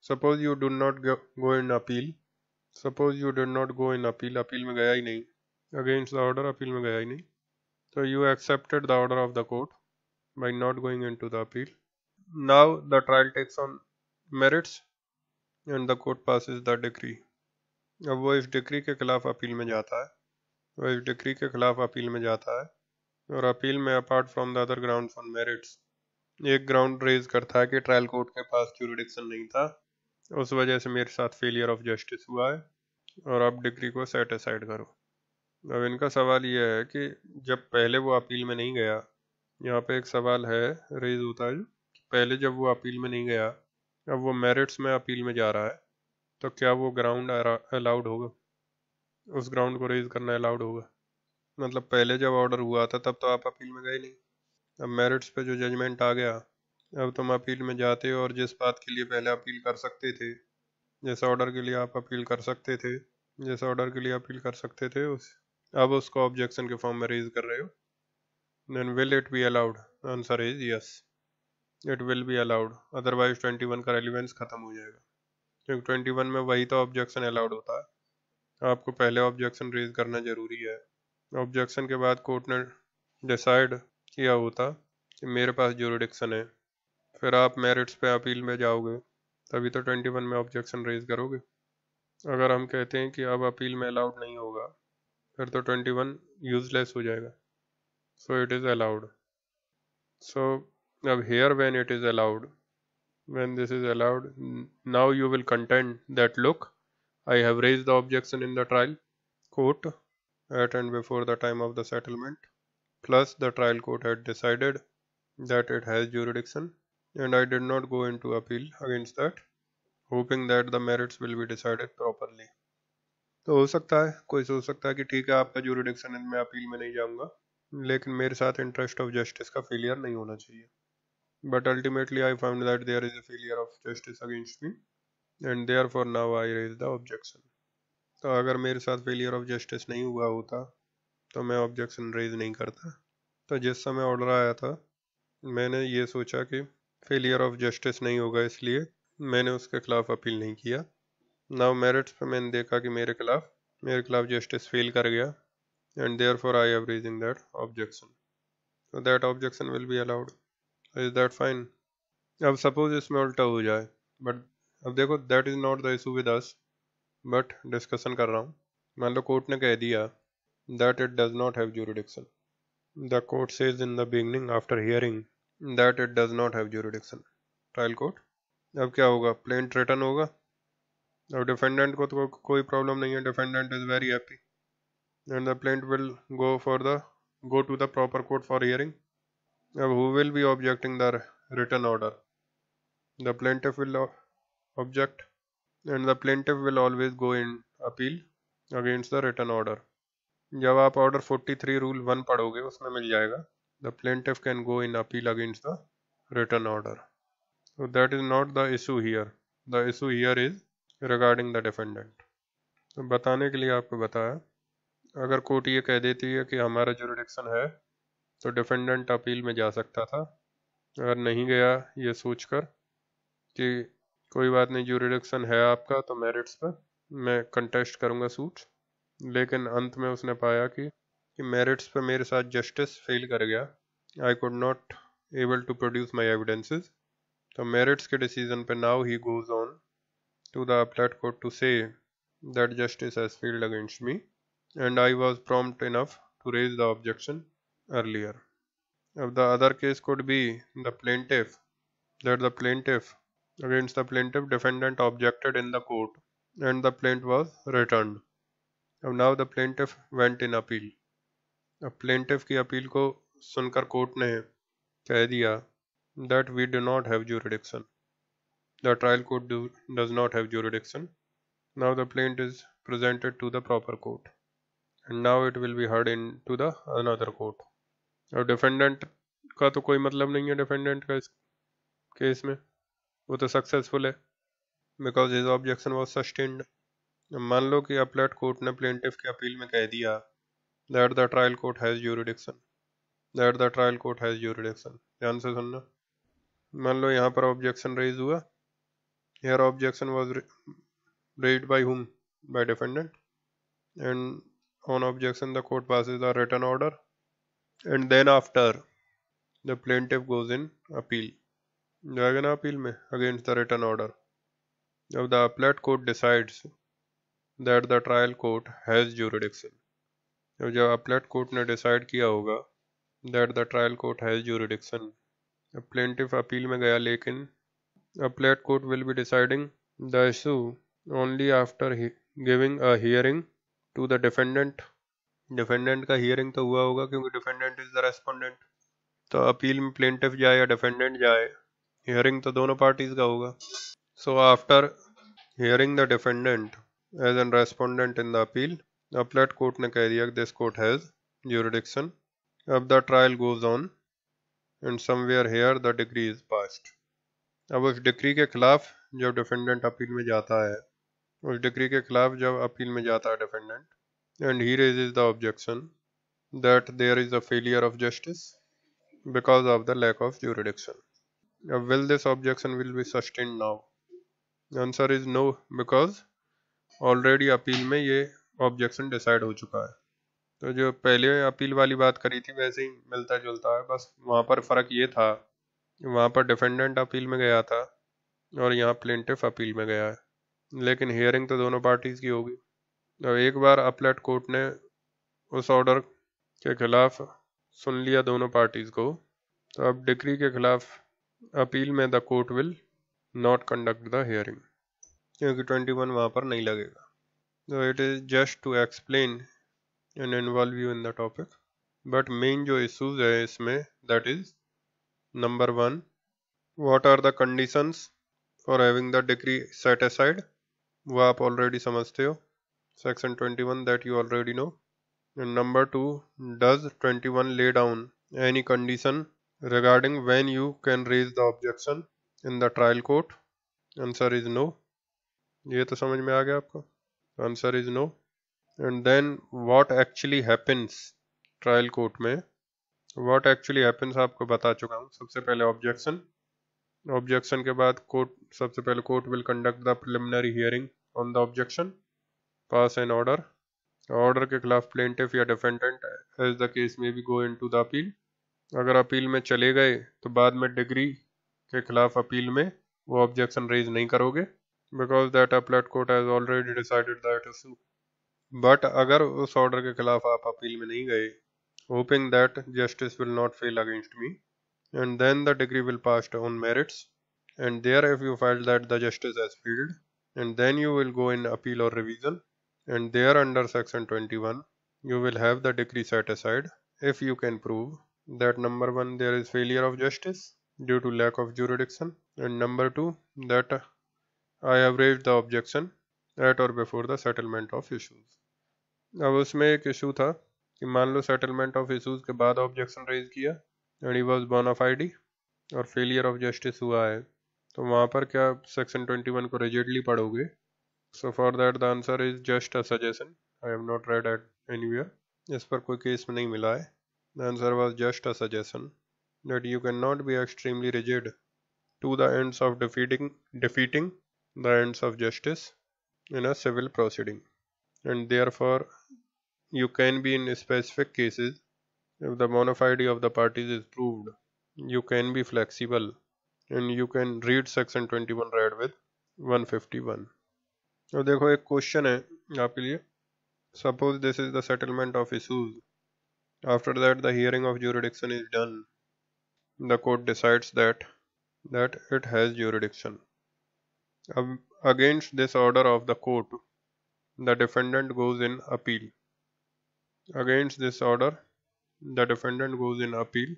suppose you do not go in appeal. Suppose you did not go in appeal. Appeal में गया ही नहीं, against the order अपील में गया ही नहीं, so you accepted the order of the court by not going into the appeal. Now the trial takes on merits and the court passes the decree. अब वो इस decree के खिलाफ appeal में जाता है, वो इस डिक्री के खिलाफ अपील में जाता है, और अपील में apart from the other grounds on merits एक ग्राउंड रेज करता है कि ट्रायल कोर्ट के पास ज्यूरिडिक्शन नहीं था, उस वजह से मेरे साथ फेलियर ऑफ जस्टिस हुआ है और आप डिक्री को सेट असाइड करो। अब इनका सवाल ये है कि जब पहले वो अपील में नहीं गया, यहाँ पे एक सवाल है रेज होता है कि पहले जब वो अपील में नहीं गया, अब वो मेरिट्स में अपील में जा रहा है, तो क्या वो ग्राउंड अलाउड होगा, उस ग्राउंड को रेज करना अलाउड होगा। मतलब पहले जब ऑर्डर हुआ था तब तो आप अपील में गए नहीं, अब मेरिट्स पे जो जजमेंट आ गया, अब तुम अपील में जाते हो और जिस बात के लिए पहले अपील कर सकते थे, जिस ऑर्डर के लिए आप अपील कर सकते थे, जिस ऑर्डर के लिए अपील कर सकते थे उस अब उसको ऑब्जेक्शन के फॉर्म में रेज कर रहे हो, then will it be allowed. Answer is yes, it will be allowed, otherwise 21 का रेलिवेंस खत्म हो जाएगा, क्योंकि 21 में वही तो ऑब्जेक्शन अलाउड होता है, आपको पहले ऑब्जेक्शन रेज करना जरूरी है। ऑब्जेक्शन के बाद कोर्ट ने डिसाइड किया होता कि मेरे पास ज्यूरिडिक्शन है, फिर आप मेरिट्स पे अपील में जाओगे, तभी तो 21 में ऑब्जेक्शन रेज करोगे। अगर हम कहते हैं कि अब अपील में अलाउड नहीं होगा, फिर तो 21 यूजलेस हो जाएगा, so it is allowed. So अब here when it is allowed, when this is allowed, now you will contend that look, I have raised the objection in the trial court at and before the time of the settlement, plus the trial court had decided that it has jurisdiction and I did not go into appeal against that, hoping that the merits will be decided properly. तो हो सकता है कोई सोच सकता है कि ठीक है आपका jurisdiction है, मैं अपील में नहीं जाऊंगा, लेकिन मेरे साथ इंटरेस्ट ऑफ जस्टिस का फेलियर नहीं होना चाहिए। But ultimately I found that there is a failure of justice against me and therefore now I raise the objection. तो अगर मेरे साथ फेलियर ऑफ जस्टिस नहीं हुआ होता तो मैं ऑब्जेक्शन रेज नहीं करता। तो जिस समय ऑर्डर आया था मैंने ये सोचा कि फेलियर ऑफ जस्टिस नहीं होगा, इसलिए मैंने उसके खिलाफ अपील नहीं किया। नाउ मेरिट्स पे मैंने देखा कि मेरे खिलाफ जस्टिस फेल कर गया and therefore I am raising that objection, so that objection will be allowed. Is that fine. अब सपोज इसमें उल्टा हो जाए, बट अब देखो that is not the issue with us, but discussion कर रहा हूँ। मान लो कोर्ट ने कह दिया that it does not have jurisdiction, the court says in the beginning after hearing that it does not have jurisdiction, trial court. अब क्या होगा, प्लेंट रिटर्न होगा। अब डिफेंडेंट को तो कोई प्रॉब्लम नहीं है, defendant is very happy and the plaint will go to the proper court for hearing. अब who will be objecting the return order, the plaintiff will object and the plaintiff will always go in appeal against the written order. जब आप order 43 rule 1 पढ़ोगे उसमें मिल जाएगा the plaintiff can go in appeal against the written order. So that is not the issue here. The issue here is regarding the defendant. तो बताने के लिए आपको बताया, अगर कोर्ट ये कह देती है कि हमारा जुरिडिक्शन है तो डिफेंडेंट अपील में जा सकता था, अगर नहीं गया ये सोचकर कि कोई बात नहीं ज्यूरिडिक्शन है आपका तो मेरिट्स पर मैं कंटेस्ट करूंगा सूट, लेकिन अंत में उसने पाया कि मेरिट्स पे मेरे साथ जस्टिस फेल कर गया, I could not able to produce my evidences, तो मेरिट्स के डिसीजन पे now he goes on to the appellate court to say that justice has failed against me and I was prompt enough to raise the objection earlier. अब the other case could be the plaintiff that the plaintiff against the plaintiff defendant objected in the court and the plaint was returned. Now the plaintiff went in appeal. अब plaintiff की appeal को सुनकर court ने कह दिया that we do not have jurisdiction, the trial court does not have jurisdiction Now the plaint is presented to the proper court, and now it will be heard into the another court. और defendant का तो कोई मतलब नहीं है, defendant का इस case में वो तो सक्सेसफुल है because his objection was sustained. मान लो कि अपलेट कोर्ट ने प्लेंटिफ के अपील में कह दिया that the trial court has jurisdiction, that the trial court has jurisdiction. ध्यान से सुनना, मान लो यहाँ पर ऑब्जेक्शन रेज हुआ, here objection was raised bye whom? by defendant, and on objection the court passes the written order, and then after the plaintiff goes in appeal, जाएगा ना appeal में against the written order. Now the appellate court decides that the trial court has jurisdiction. जब appellate court ने decide किया होगा that the trial court has jurisdiction, plaintiff appeal में गया, लेकिन appellate court will be deciding the issue only after giving a hearing to the defendant. Defendant का hearing तो हुआ होगा क्योंकि डिफेंडेंट इज द रेस्पोंडेंट। तो अपील में प्लेंटिफ जाए या डिफेंडेंट जाए, हियरिंग तो दोनों पार्टीज का होगा। So after hearing the defendant as an respondent in the appeal, appellate court ने कह दिया दिस कोर्ट हैज ज्यूरिडिक्शन। अब the trial goes on and somewhere here the decree is passed. अब उस डिक्री के खिलाफ जब डिफेंडेंट अपील में जाता है, उस डिक्री के खिलाफ जब अपील में जाता है defendant, and he raises the objection that there is a failure of justice because of the lack of jurisdiction. Will this objection will be sustained now? Answer is no, because already appeal में ये objection decide हो चुका है। तो जो पहले appeal वाली बात करी थी वैसे ही मिलता जुलता है, बस वहाँ पर फर्क ये था, वहाँ पर डिफेंडेंट अपील में गया था और यहाँ प्लेंटिफ अपील में गया है, लेकिन हियरिंग तो दोनों पार्टीज की होगी। तो एक बार अपलेट कोर्ट ने उस ऑर्डर के खिलाफ सुन लिया दोनों पार्टीज को, तो अब डिक्री के खिलाफ अपील में the court will not conduct the hearing, क्योंकि 21 वहाँ पर नहीं लगेगा। तो it is just to explain and involve you in the topic, but main जो इश्यूज है इसमें that is number 1, what are the conditions for having the decree set aside, वो आप ऑलरेडी समझते हो, section 21 that you already know. And number 2, does 21 lay down any condition regarding when you can raise the objection in the trial court? Answer is no. ये तो समझ में आ गया आपको? Answer is no. And then what actually happens trial court में? What actually happens आपको बता चुका हूँ। सबसे पहले objection के बाद court, सबसे पहले court will conduct the preliminary hearing on the objection, pass an order, order के खिलाफ प्लेंटिफ या डिफेंडेंट एज द केस में भी गो इनटू द अपील। अगर अपील में चले गए तो बाद में डिग्री के खिलाफ अपील में वो ऑब्जेक्शन रेज नहीं करोगे, बिकॉज दैट अपलेट court has already decided that issue. But अगर उस ऑर्डर के खिलाफ आप अपील में नहीं गए, hoping that justice will not fail against me, and then the decree will passed on merits, and there if you file that the justice has failed, and then you will go in appeal or revision, and there under section 21 you will have the decree set aside if you can prove that number 1 there is failure of justice due to lack of jurisdiction, and number 2 that I have raised the objection at or before the settlement of issues. अब उसमें एक issue था कि मान लो settlement of issues के बाद objection raise किया and he was बोना फाइडी और फेलियर ऑफ जस्टिस हुआ है, तो वहाँ पर क्या सेक्शन 21 को रिजिडली पढ़ोगे? So for that the answer is just a suggestion. I have not read it anywhere. इस पर कोई केस में नहीं मिला है. The answer was just a suggestion that you cannot be extremely rigid to the ends of defeating the ends of justice in a civil proceeding, and therefore you can be in specific cases if the bona fide of the parties is proved. You can be flexible and you can read section 21 read with 151. तो देखो एक question है आपके लिए, suppose this is the settlement of issues, after that the hearing of jurisdiction is done, the court decides that it has jurisdiction. अब against this order of the court the defendant goes in appeal, against this order the defendant goes in appeal.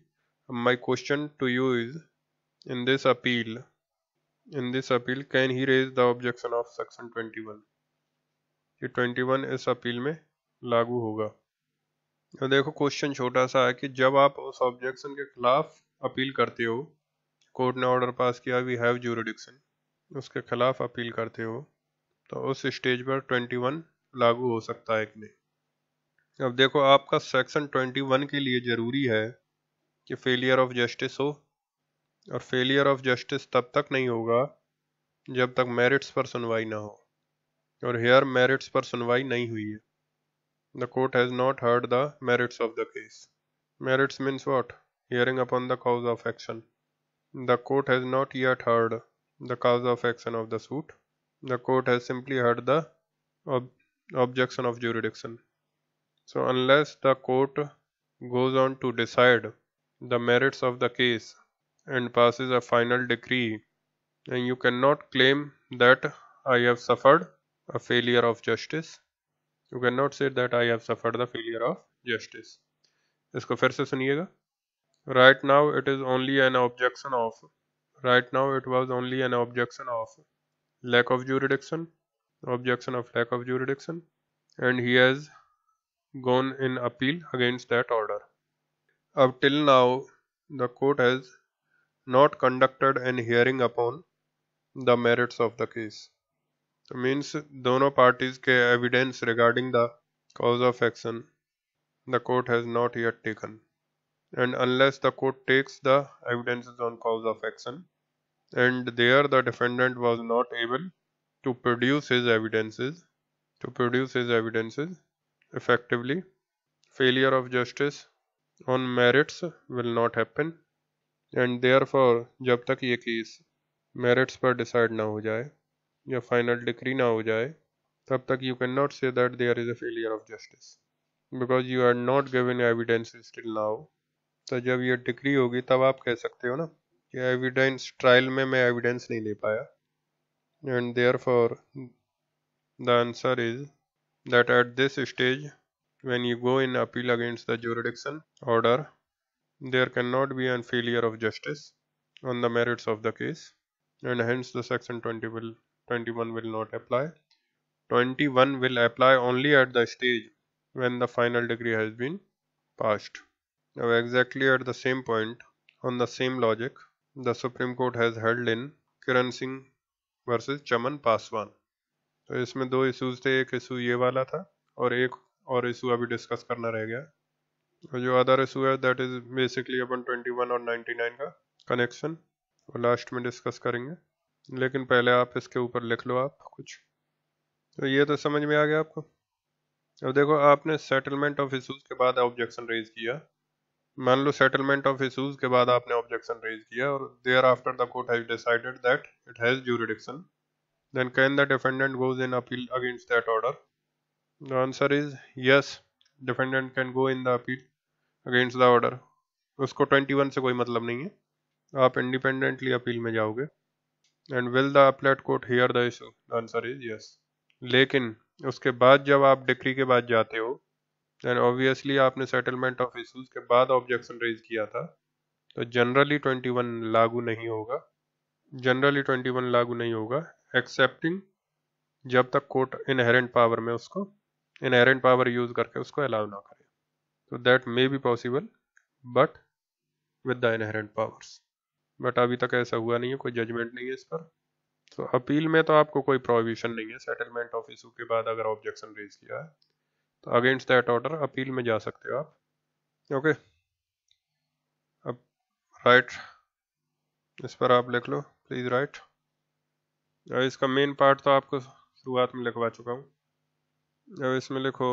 My question to you is, in this appeal can he raise the objection of section 21? कि 21 इस appeal में लागू होगा। तो देखो question छोटा सा है कि जब आप उस ऑब्जेक्शन के खिलाफ अपील करते हो, कोर्ट ने ऑर्डर पास किया वी हैव ज्यूरिडिक्शन, उसके खिलाफ अपील करते हो, तो उस स्टेज पर 21 लागू हो सकता है कि नहीं। अब देखो आपका सेक्शन 21 के लिए जरूरी है कि फेलियर ऑफ जस्टिस हो, और फेलियर ऑफ जस्टिस तब तक नहीं होगा जब तक मेरिट्स पर सुनवाई ना हो, और हेयर मेरिट्स पर सुनवाई नहीं हुई है। The court has not heard the merits of the case. Merits means what? Hearing upon the cause of action. The court has not yet heard the cause of action of the suit. The court has simply heard the ob objection of jurisdiction. So unless the court goes on to decide the merits of the case and passes a final decree, and you cannot claim that I have suffered a failure of justice. You cannot say that I have suffered the failure of justice. इसको फिर से सुनिएगा। Right now it is only an objection of Right now it was only an objection of lack of jurisdiction, and he has gone in appeal against that order. Up till now, the court has not conducted an hearing upon the merits of the case. So means दोनों parties के evidence regarding the cause of action the court has not yet taken. And unless the court takes the evidences on cause of action, and there the defendant was not able to produce his evidences effectively, failure of justice on merits will not happen, and therefore जब तक ये case merits पर decide ना हो जाए या final decree ना हो जाए, तब तक you cannot say that there is a failure of justice because you are not given evidences till now. तो जब ये डिक्री होगी तब आप कह सकते हो ना कि एविडेंस ट्रायल में मैं एविडेंस नहीं ले पाया, and therefore the answer is that at this stage when you go in appeal against the jurisdiction order, there cannot be a failure of justice on the merits of the case, and hence the section 21 will not apply. 21 will apply only at the stage when the final decree has been passed. Now exactly at the same point, on the same logic, the Supreme Court has held in Kiran Singh versus Chaman Paswan. तो इसमें दो issues थे, एक issue ये वाला था और एक और इशू अभी डिस्कस करना रह गया। और जो अदर इशू है दैट इज बेसिकली अपन 21 और 99 का कनेक्शन, वो लास्ट में डिस्कस करेंगे, लेकिन पहले आप इसके ऊपर लिख लो आप कुछ। तो ये तो समझ में आ गया आपको। अब देखो आपने सेटलमेंट ऑफ इशूज के बाद ऑब्जेक्शन रेज किया, मान लो सेटलमेंट ऑफ इशूज के बाद आपने ऑब्जेक्शन रेज किया और thereafter the court has decided that it has jurisdiction, then can the defendant goes in appeal against that order? The answer is yes, defendant can go in the appeal against the order. उसको 21 से कोई मतलब नहीं है, आप independently appeal में जाओगे। and will the appellate court hear the issue? The answer is yes. लेकिन उसके बाद जब आप डिक्री के बाद जाते हो, then obviously आपने सेटलमेंट ऑफ इश्यूज के बाद ऑब्जेक्शन रेज किया था, तो जनरली 21 लागू नहीं होगा, एक्सेप्टिंग जब तक कोर्ट इनहेरेंट पावर में उसको इनहेरेंट पावर यूज करके उसको अलाउ ना करे। तो that may be possible but with the inherent powers, but अभी तक ऐसा हुआ नहीं है, कोई जजमेंट नहीं है इस पर। तो अपील में तो आपको कोई प्रोहिबिशन नहीं है, सेटलमेंट ऑफ इशू के बाद अगर ऑब्जेक्शन रेज किया है तो अगेंस्ट दैट ऑर्डर अपील में जा सकते हो आप। ओके, अब राइट इस पर आप लिख लो प्लीज राइट। इसका मेन पार्ट तो आपको शुरुआत में लिखवा चुका हूँ, अब इसमें लिखो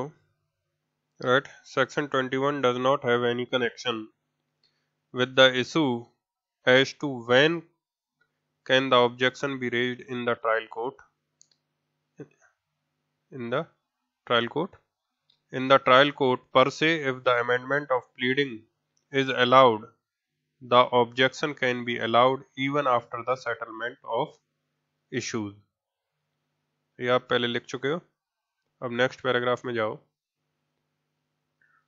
right section 21 does not have any connection with the issue as to when can the objection be raised in the trial court. In the trial court per se, if the amendment of pleading is allowed, the objection can be allowed even after the settlement of issues. ये आप पहले लिख चुके हो, अब next paragraph में जाओ।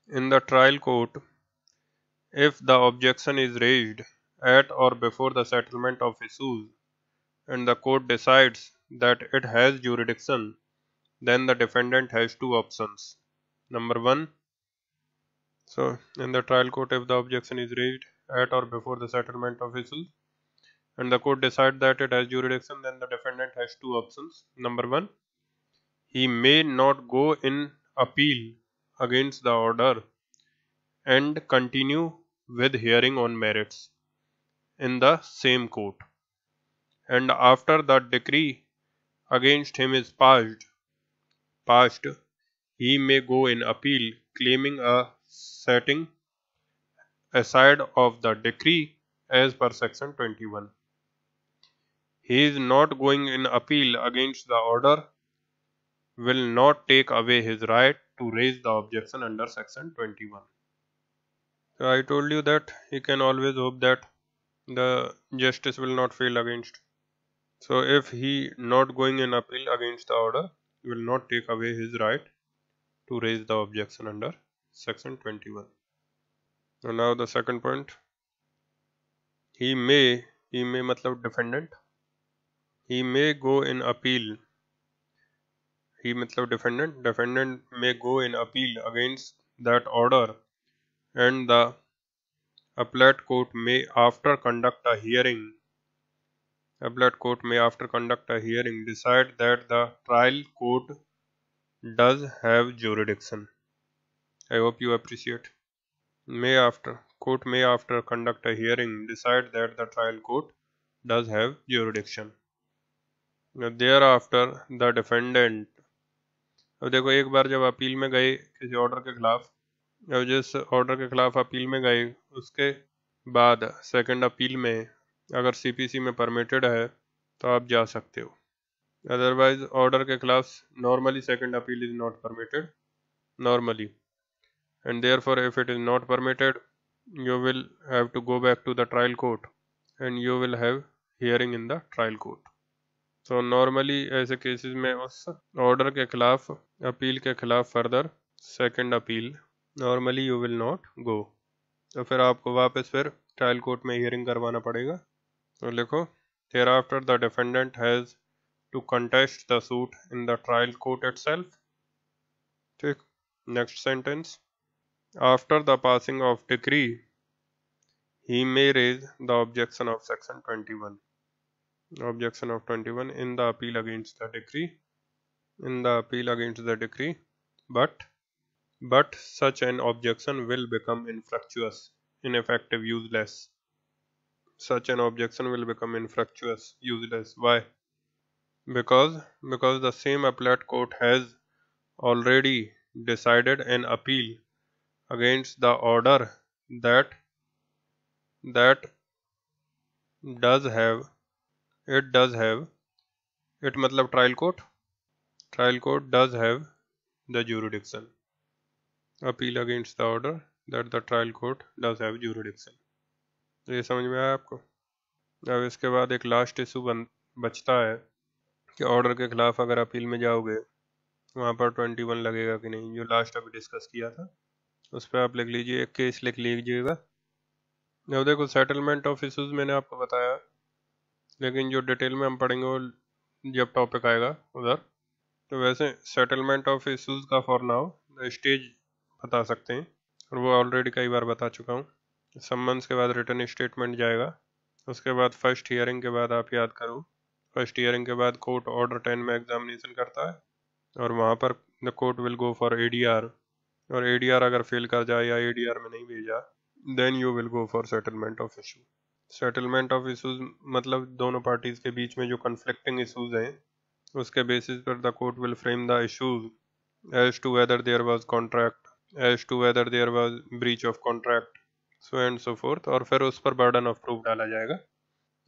In the trial court, if the objection is raised at or before the settlement of issues and the court decides that it has jurisdiction, then the defendant has two options. Number one, so in the trial court, if the objection is raised at or before the settlement of issues and the court decides that it has jurisdiction, then the defendant has two options. Number one, he may not go in appeal against the order and continue with hearing on merits in the same court. And after the decree against him is passed, he may go in appeal claiming a setting aside of the decree as per section 21. He is not going in appeal against the order will not take away his right to raise the objection under section 21. So I told you that he can always hope that the justice will not fail against. So if he not going in appeal against the order will not take away his right to raise the objection under section 21. So now the second point, he may matlab defendant, he may go in appeal, he matlab defendant may go in appeal against that order and the appellate court may after conduct a hearing decide that the trial court does have jurisdiction. I hope you appreciate. Court may after conduct a hearing decide that the trial court does have jurisdiction. Thereafter the defendant, अब देखो एक बार जब appeal में गए किसी order के खिलाफ, अब जिस ऑर्डर के खिलाफ अपील में गए उसके बाद सेकंड अपील में अगर सीपीसी में परमिटेड है तो आप जा सकते हो. अदरवाइज ऑर्डर के खिलाफ normally second appeal is not permitted normally, and therefore if it is not permitted you will have to go back to the trial court and you will have hearing in the trial court. So normally ऐसे cases में उस order के खिलाफ appeal के खिलाफ further second appeal normally you will not go. तो फिर आपको वापस फिर ट्रायल कोर्ट में हियरिंग करवाना पड़ेगा. तो लिखो, thereafter the defendant has to contest the suit in the trial court itself. ठीक. Next sentence, after the passing of decree he may raise the objection of section 21 in the appeal against the decree, but such an objection will become infructuous, ineffective, useless. Such an objection will become infructuous, useless. Why? Because the same appellate court has already decided an appeal against the order that does have it मतलब trial court does have the jurisdiction. Appeal against the order that the trial court does have jurisdiction. ये समझ में आया आपको? अब इसके बाद एक लास्ट इशू बचता है कि ऑर्डर के खिलाफ अगर अपील में जाओगे वहाँ पर 21 लगेगा कि नहीं, जो लास्ट अभी डिस्कस किया था उस पर आप लिख लीजिए, एक केस लिख लीजिएगा. अब देखो सेटलमेंट ऑफ इशूज मैंने आपको बताया, लेकिन जो डिटेल में हम पढ़ेंगे वो जब टॉपिक आएगा उधर. तो वैसे सेटलमेंट ऑफ इशूज का फॉर नाउ स्टेज बता सकते हैं और वो ऑलरेडी कई बार बता चुका हूँ. सम्मन्स के बाद रिटर्न स्टेटमेंट जाएगा, उसके बाद फर्स्ट हियरिंग के बाद आप याद करो, फर्स्ट हियरिंग के बाद कोर्ट ऑर्डर 10 में एग्जामिनेशन करता है और वहाँ पर the court will go for ADR, और एडीआर अगर फेल कर जाए या एडीआर में नहीं भेजा then you will go for settlement of issue. Settlement of issues मतलब दोनों पार्टीज के बीच में जो कन्फ्लिक्टिंग इशूज हैं उसके बेसिस पर the court will frame the issues as to whether there was contract, as to whether there was breach of contract, so and so forth, और फिर उस पर बर्डन ऑफ प्रूफ डाला जाएगा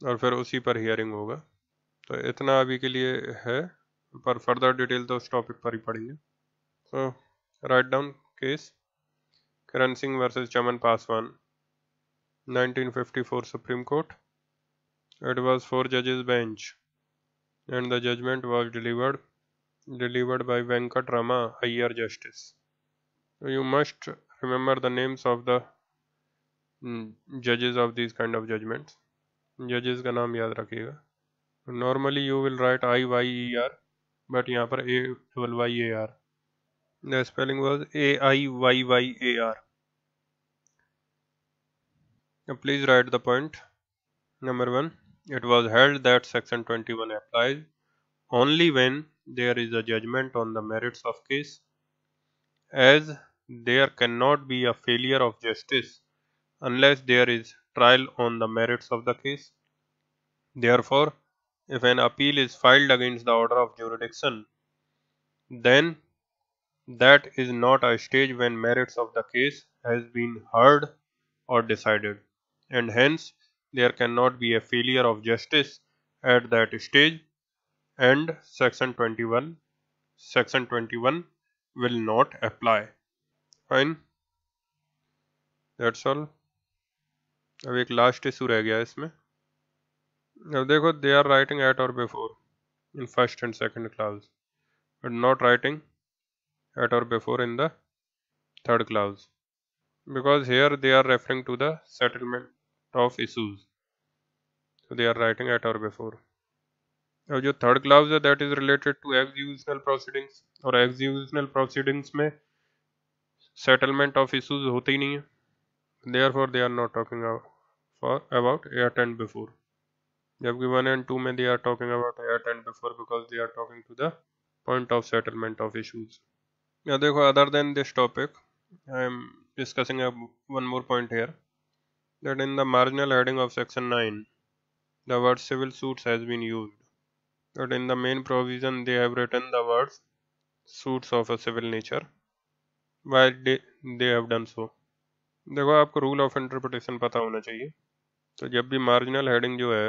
और फिर उसी पर हियरिंग होगा. तो इतना अभी के लिए है, पर फर्दर डिटेल तो उस टॉपिक पर ही पढ़ेंगे. सो write down case Karan Singh versus Chaman Paswan, 1954 Supreme Court. It was 4 judges bench and the judgment was delivered by Venkat Rama Iyer Justice. So you must remember the names of the judges of these kind of judgments. Judges का नाम याद रखिएगा. Normally you will write IYER but यहाँ पर AYYAR. The spelling was AIYYAR. Now please write the point. Number 1. It was held that Section 21 applies only when there is a judgment on the merits of case, as there cannot be a failure of justice unless there is trial on the merits of the case. Therefore, if an appeal is filed against the order of jurisdiction, then that is not a stage when merits of the case has been heard or decided, and hence there cannot be a failure of justice at that stage, and Section 21 will not apply. Fine, that's all. अब एक last issue रह गया इसमें. अब देखो, they are writing at or before in first and second clause, but not writing at or before in the third clause, because here they are referring to the settlement of issues, so they are writing at or before. अब जो third clause है that is related to executional proceedings, और executional proceedings में settlement of issues होते ही नहीं है. Therefore they are not talking about at and before, जबकि 1 and 2 में they are talking about at and before because they are talking to the point of settlement of issues. या देखो, other than this topic I am discussing one more point here, that in the marginal heading of section 9 the word civil suits has been used, but in the main provision they have written the words suits of a civil nature. Why they have done so? देखो, आपको rule of interpretation पता होना चाहिए. तो जब भी marginal heading जो है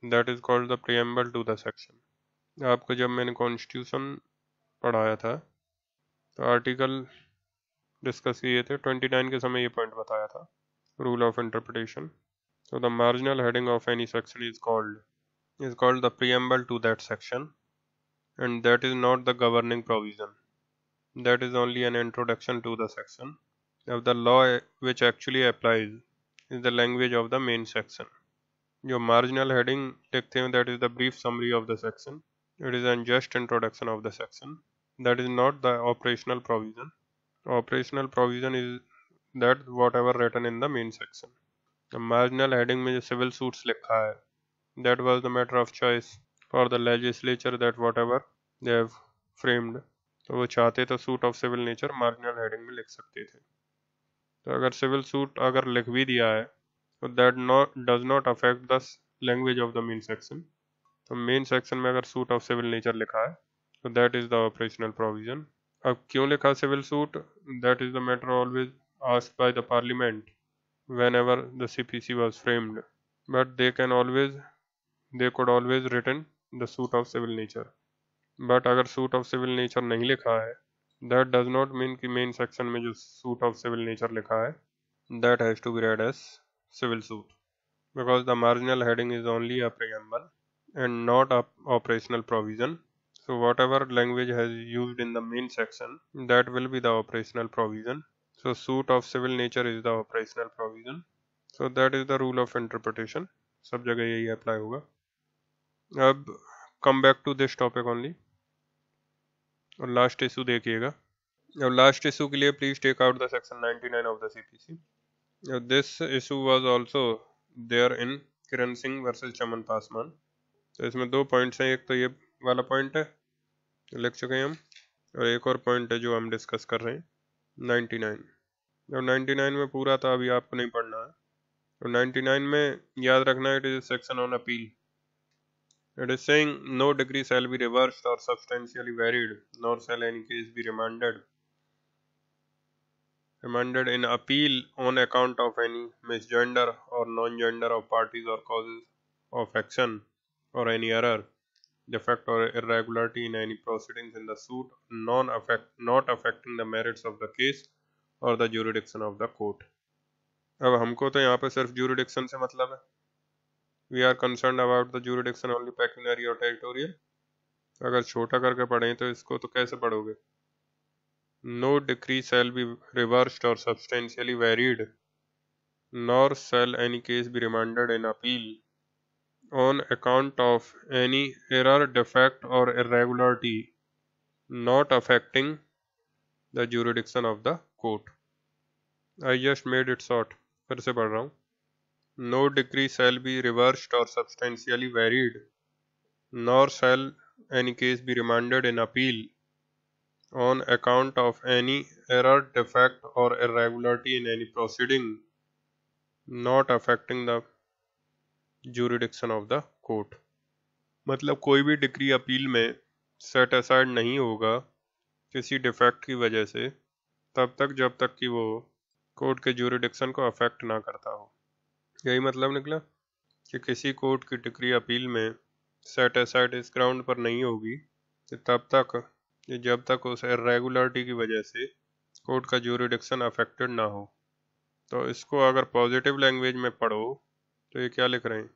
that is called the preamble to the section. आपको जब मैंने कॉन्स्टिट्यूशन पढ़ाया था तो आर्टिकल डिस्कस किए थे 29 के समय, ये पॉइंट बताया था, rule of interpretation. So the marginal heading of any section is called the preamble to that section, and that is not the governing provision. That is only an introduction to the section. Of the law which actually applies is the language of the main section. जो marginal heading लिखते हैं that is the brief summary of the section. It is an just introduction of the section. That is not the operational provision. Operational provision is that whatever written in the main section. Marginal heading में जो civil suits लिखा है that was the matter of choice for the legislature that whatever they have framed. तो वो चाहते तो suit of civil nature marginal heading में लिख सकते थे. तो अगर सिविल सूट अगर लिख भी दिया है तो that does not affect the language of the main section. तो मेन सेक्शन में अगर सूट ऑफ सिविल नेचर लिखा है तो that is the operational provision. अब क्यों लिखा civil suit, that is the matter always asked by the parliament whenever the CPC was framed, but they could always written the suit of civil nature. But अगर suit of civil nature नहीं लिखा है that does not mean कि main section में जो suit of civil nature लिखा है that has to be read as civil suit, because the marginal heading is only a preamble and not a operational provision. So whatever language has used in the main section, that will be the operational provision. So suit of civil nature is the operational provision. So that is the rule of interpretation. सब जगह यही apply होगा. अब come back to this topic only. और last issue देखिएगा. अब last issue के लिए please take out the section 99 of the CPC. This issue was also there in Kiran Singh versus Chaman Paswan. तो इसमें दो पॉइंट्स हैं. एक तो ये वाला पॉइंट है लिख चुके हैं हम, और एक और पॉइंट है जो हम डिस्कस कर रहे हैं 99. अब 99 में पूरा था, अभी आपको नहीं पढ़ना है. तो 99 में याद रखना, it is section on appeal. It is saying no decree shall be reversed or substantially varied nor shall any case be remanded in appeal on account of any misgender or non-gender of parties or causes of action or any error, defect or irregularity in any proceedings in the suit not affecting the merits of the case or the jurisdiction of the court. अब हमको तो यहाँ पे सिर्फ jurisdiction से मतलब है. We are concerned about the jurisdiction only pecuniary or territorial. अगर छोटा करके पढ़ें तो इसको तो कैसे पढ़ोगे? No decree shall be reversed or substantially varied, nor shall any case be remanded in appeal on account of any error, defect or irregularity not affecting the jurisdiction of the court. I just made it short. फिर से पढ़ रहा हूँ. No decree shall be reversed or substantially varied, nor shall any case be remanded in appeal on account of any error, defect, or irregularity in any proceeding not affecting the jurisdiction of the court. मतलब कोई भी decree appeal में set aside नहीं होगा किसी defect की वजह से तब तक जब तक कि वो कोर्ट के ज्यूरिडिक्शन को अफेक्ट ना करता हो. यही मतलब निकला कि किसी कोर्ट की डिक्री अपील में सेट असाइड इस ग्राउंड पर नहीं होगी कि तब तक कि जब तक उस इरेगुलरिटी की वजह से कोर्ट का ज्यूरिडिक्शन अफेक्टेड ना हो. तो इसको अगर पॉजिटिव लैंग्वेज में पढ़ो तो ये क्या लिख रहे हैं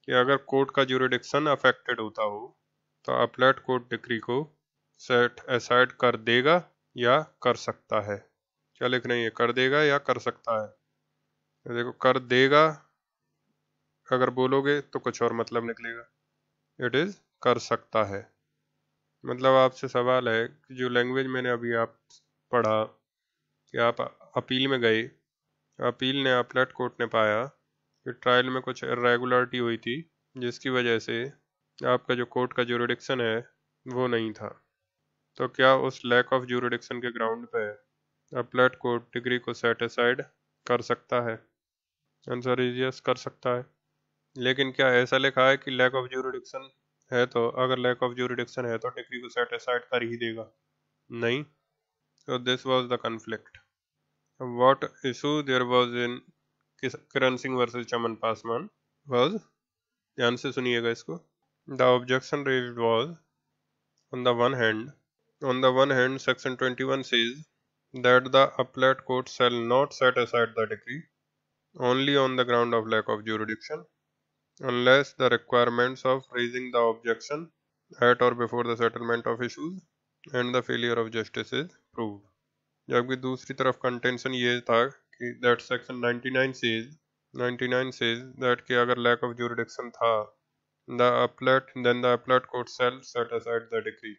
कि अगर कोर्ट का ज्यूरिडिक्शन अफेक्टेड होता हो तो अपलेट कोर्ट डिक्री को सेट असाइड कर देगा या कर सकता है. क्या लिख रहे हैं, ये कर देगा या कर सकता है. तो देखो, कर देगा अगर बोलोगे तो कुछ और मतलब निकलेगा. इट इज कर सकता है. मतलब आपसे सवाल है कि जो लैंग्वेज मैंने अभी आप पढ़ा कि आप अपील में गए, अपील ने अपलेट कोर्ट ने पाया कि ट्रायल में कुछ इरेगुलरिटी हुई थी जिसकी वजह से आपका जो कोर्ट का ज्यूरिडिक्शन है वो नहीं था. तो क्या उस लैक ऑफ ज्यूरिडिक्शन के ग्राउंड पे अपलेट कोर्ट डिग्री को सेट असाइड कर सकता है? आंसर इज यस, कर सकता है. लेकिन क्या ऐसा लिखा है कि लैक ऑफ ज्यूरिडिक्शन है तो अगर लैक ऑफ ज्यूरिडिक्शन है तो डिग्री को सेट असाइड कर ही देगा? नहीं. So this was the conflict. What issue there was in Kiran Singh versus Chaman Pasman was, ध्यान से सुनिएगा इसको. The objection raised was, on the one hand, Section 21 says that the appellate court shall not set aside the decree only on the ground of lack of jurisdiction unless the requirements of raising the objection at or before the settlement of issues and the failure of justice is proved. जबकि दूसरी तरफ contention ये था कि that section 99 says that कि अगर lack of jurisdiction था then the appellate court shall set aside the decree.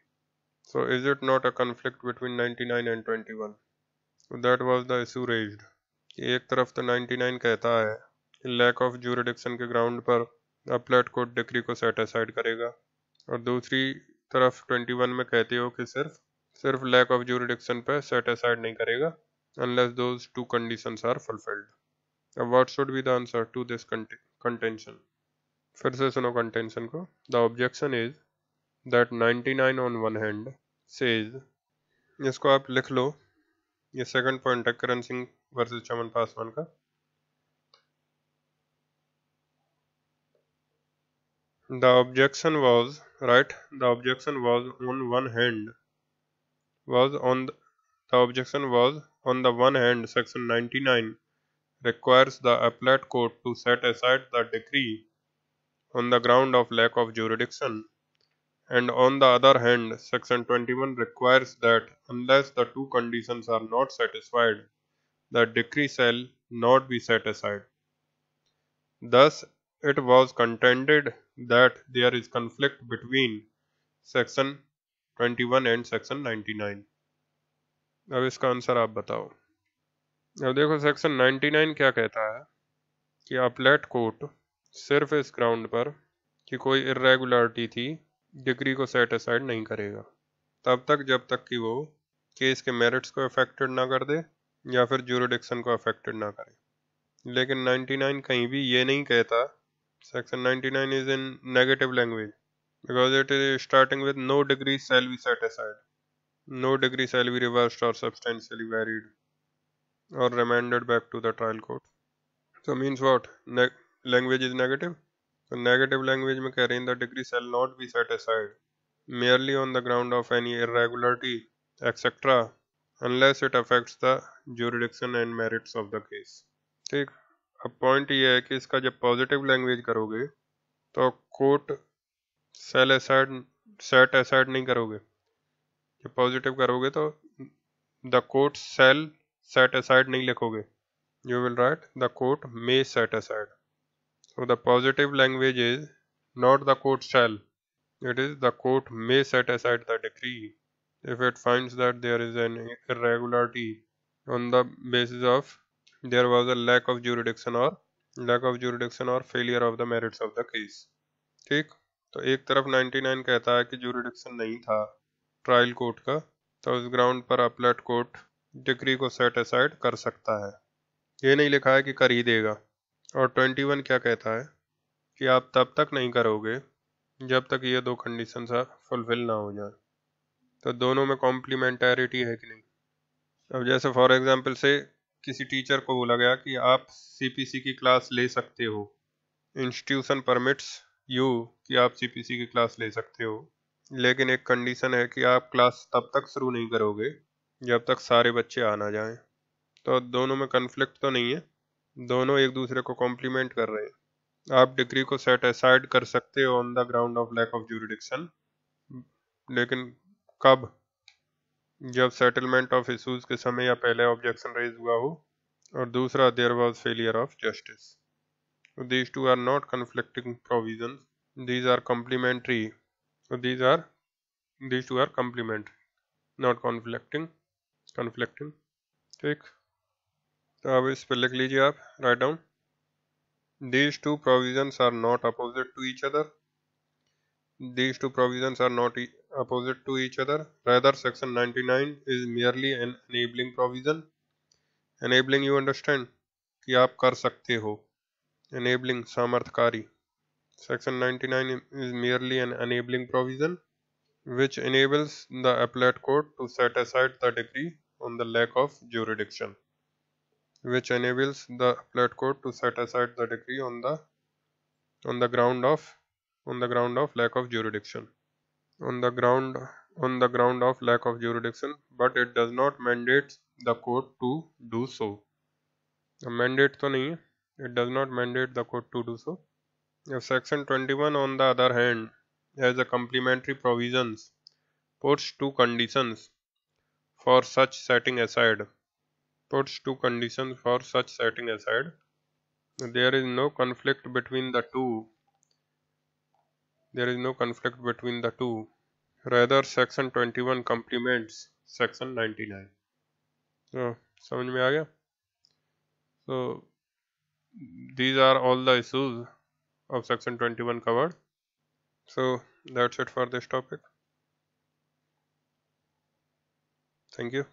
So is it not a conflict between 99 and 21? So that was the issue raised. कि एक तरफ तो 99 कहता है कि lack of jurisdiction के ग्राउंड पर appellate court डिक्री को सेट असाइड करेगा और दूसरी तरफ 21 में कहते हो कि सिर्फ lack of jurisdiction पे सेट असाइड नहीं करेगा unless those two conditions are fulfilled. Now what should be the answer to this contention? फिर से सुनो कंटेंशन को. The objection is that 99 on one hand says, इसको आप लिख लो, ये सेकंड पॉइंट है करण सिंह वर्सेस चमन पासवान का. The objection was on one hand section 99 requires the appellate court to set aside the decree on the ground of lack of jurisdiction, and on the other hand section 21 requires that unless the two conditions are not satisfied the decree shall not be set aside. Thus it was contended that there is conflict between section 21 and section 99. अब इसका answer आप बताओ. अब देखो section 99 क्या कहता है कि अपलेट कोर्ट सिर्फ इस ग्राउंड पर कि कोई इरेगुलरिटी थी डिग्री को सेट असाइड नहीं करेगा तब तक जब तक कि वो केस के मेरिट्स को अफेक्टेड ना कर दे या फिर ज्यूरिडिक्शन को अफेक्टेड ना करे. लेकिन 99 कहीं भी ये नहीं कहता. Section 99 is in negative language because it is starting with no decree shall be set aside, no decree shall be reversed or substantially varied or remanded back to the trial court. So means what? Language is negative. So negative language में कह रहे हैं the degree shall not be set aside merely on the ground of any irregularity etc. unless it affects the jurisdiction and merits of the case. ठीक. अब point ये है कि इसका जब पॉजिटिव लैंग्वेज करोगे तो कोर्ट सेट असाइड नहीं करोगे. जब पॉजिटिव करोगे तो the court shall set aside नहीं लिखोगे. You will write the court may set aside. So the positive language is not the court shall. It is the court may set aside the decree if it finds that there is an irregularity on the basis of there was a lack of jurisdiction or failure of the merits of the case। ठीक, तो एक तरफ 99 कहता है कि jurisdiction नहीं था trial court का, तो उस ग्राउंड पर अपलेट कोर्ट डिक्री को सेट असाइड कर सकता है, ये नहीं लिखा है कि कर ही देगा। और 21 क्या कहता है कि आप तब तक नहीं करोगे जब तक ये दो कंडीशन फुलफिल ना हो जाए। तो दोनों में कॉम्प्लीमेंटैरिटी है कि नहीं। अब जैसे फॉर एग्जांपल से किसी टीचर को बोला गया कि आप सीपीसी की क्लास ले सकते हो, इंस्टीट्यूशन परमिट्स यू कि आप सीपीसी की क्लास ले सकते हो, लेकिन एक कंडीशन है कि आप क्लास तब तक शुरू नहीं करोगे जब तक सारे बच्चे आ ना जाएं। तो दोनों में कन्फ्लिक्ट तो नहीं है, दोनों एक दूसरे को कॉम्प्लीमेंट कर रहे हैं। आप डिग्री को सेट असाइड कर सकते हो on the ground of lack of jurisdiction, लेकिन कब? जब सेटलमेंट ऑफ इश्यूज के समय या पहले ऑब्जेक्शन रेज हुआ हो, और दूसरा there was failure of justice. These two are not conflicting provisions, these are complementary, so these two are complementary, not conflicting। ठीक, तो अब इस पे लिख लीजिए आप, write down, these two provisions are not opposite to each other, these two provisions are not opposite to each other, rather section 99 is merely an enabling provision। enabling you understand कि आप कर सकते हो, enabling सामर्थकारी। section 99 is merely an enabling provision which enables the appellate court to set aside the decree on the lack of jurisdiction, which enables the appellate court to set aside the decree on the ground of lack of jurisdiction, on the ground of lack of jurisdiction, but it does not mandate the court to do so। mandate तो नहीं है, it does not mandate the court to do so। If section 21 on the other hand has a complementary provisions puts two conditions for such setting aside, there is no conflict between the two, rather section 21 complements section 99। तो समझ में आ गया। So these are all the issues of section 21 covered। So that's it for this topic, thank you।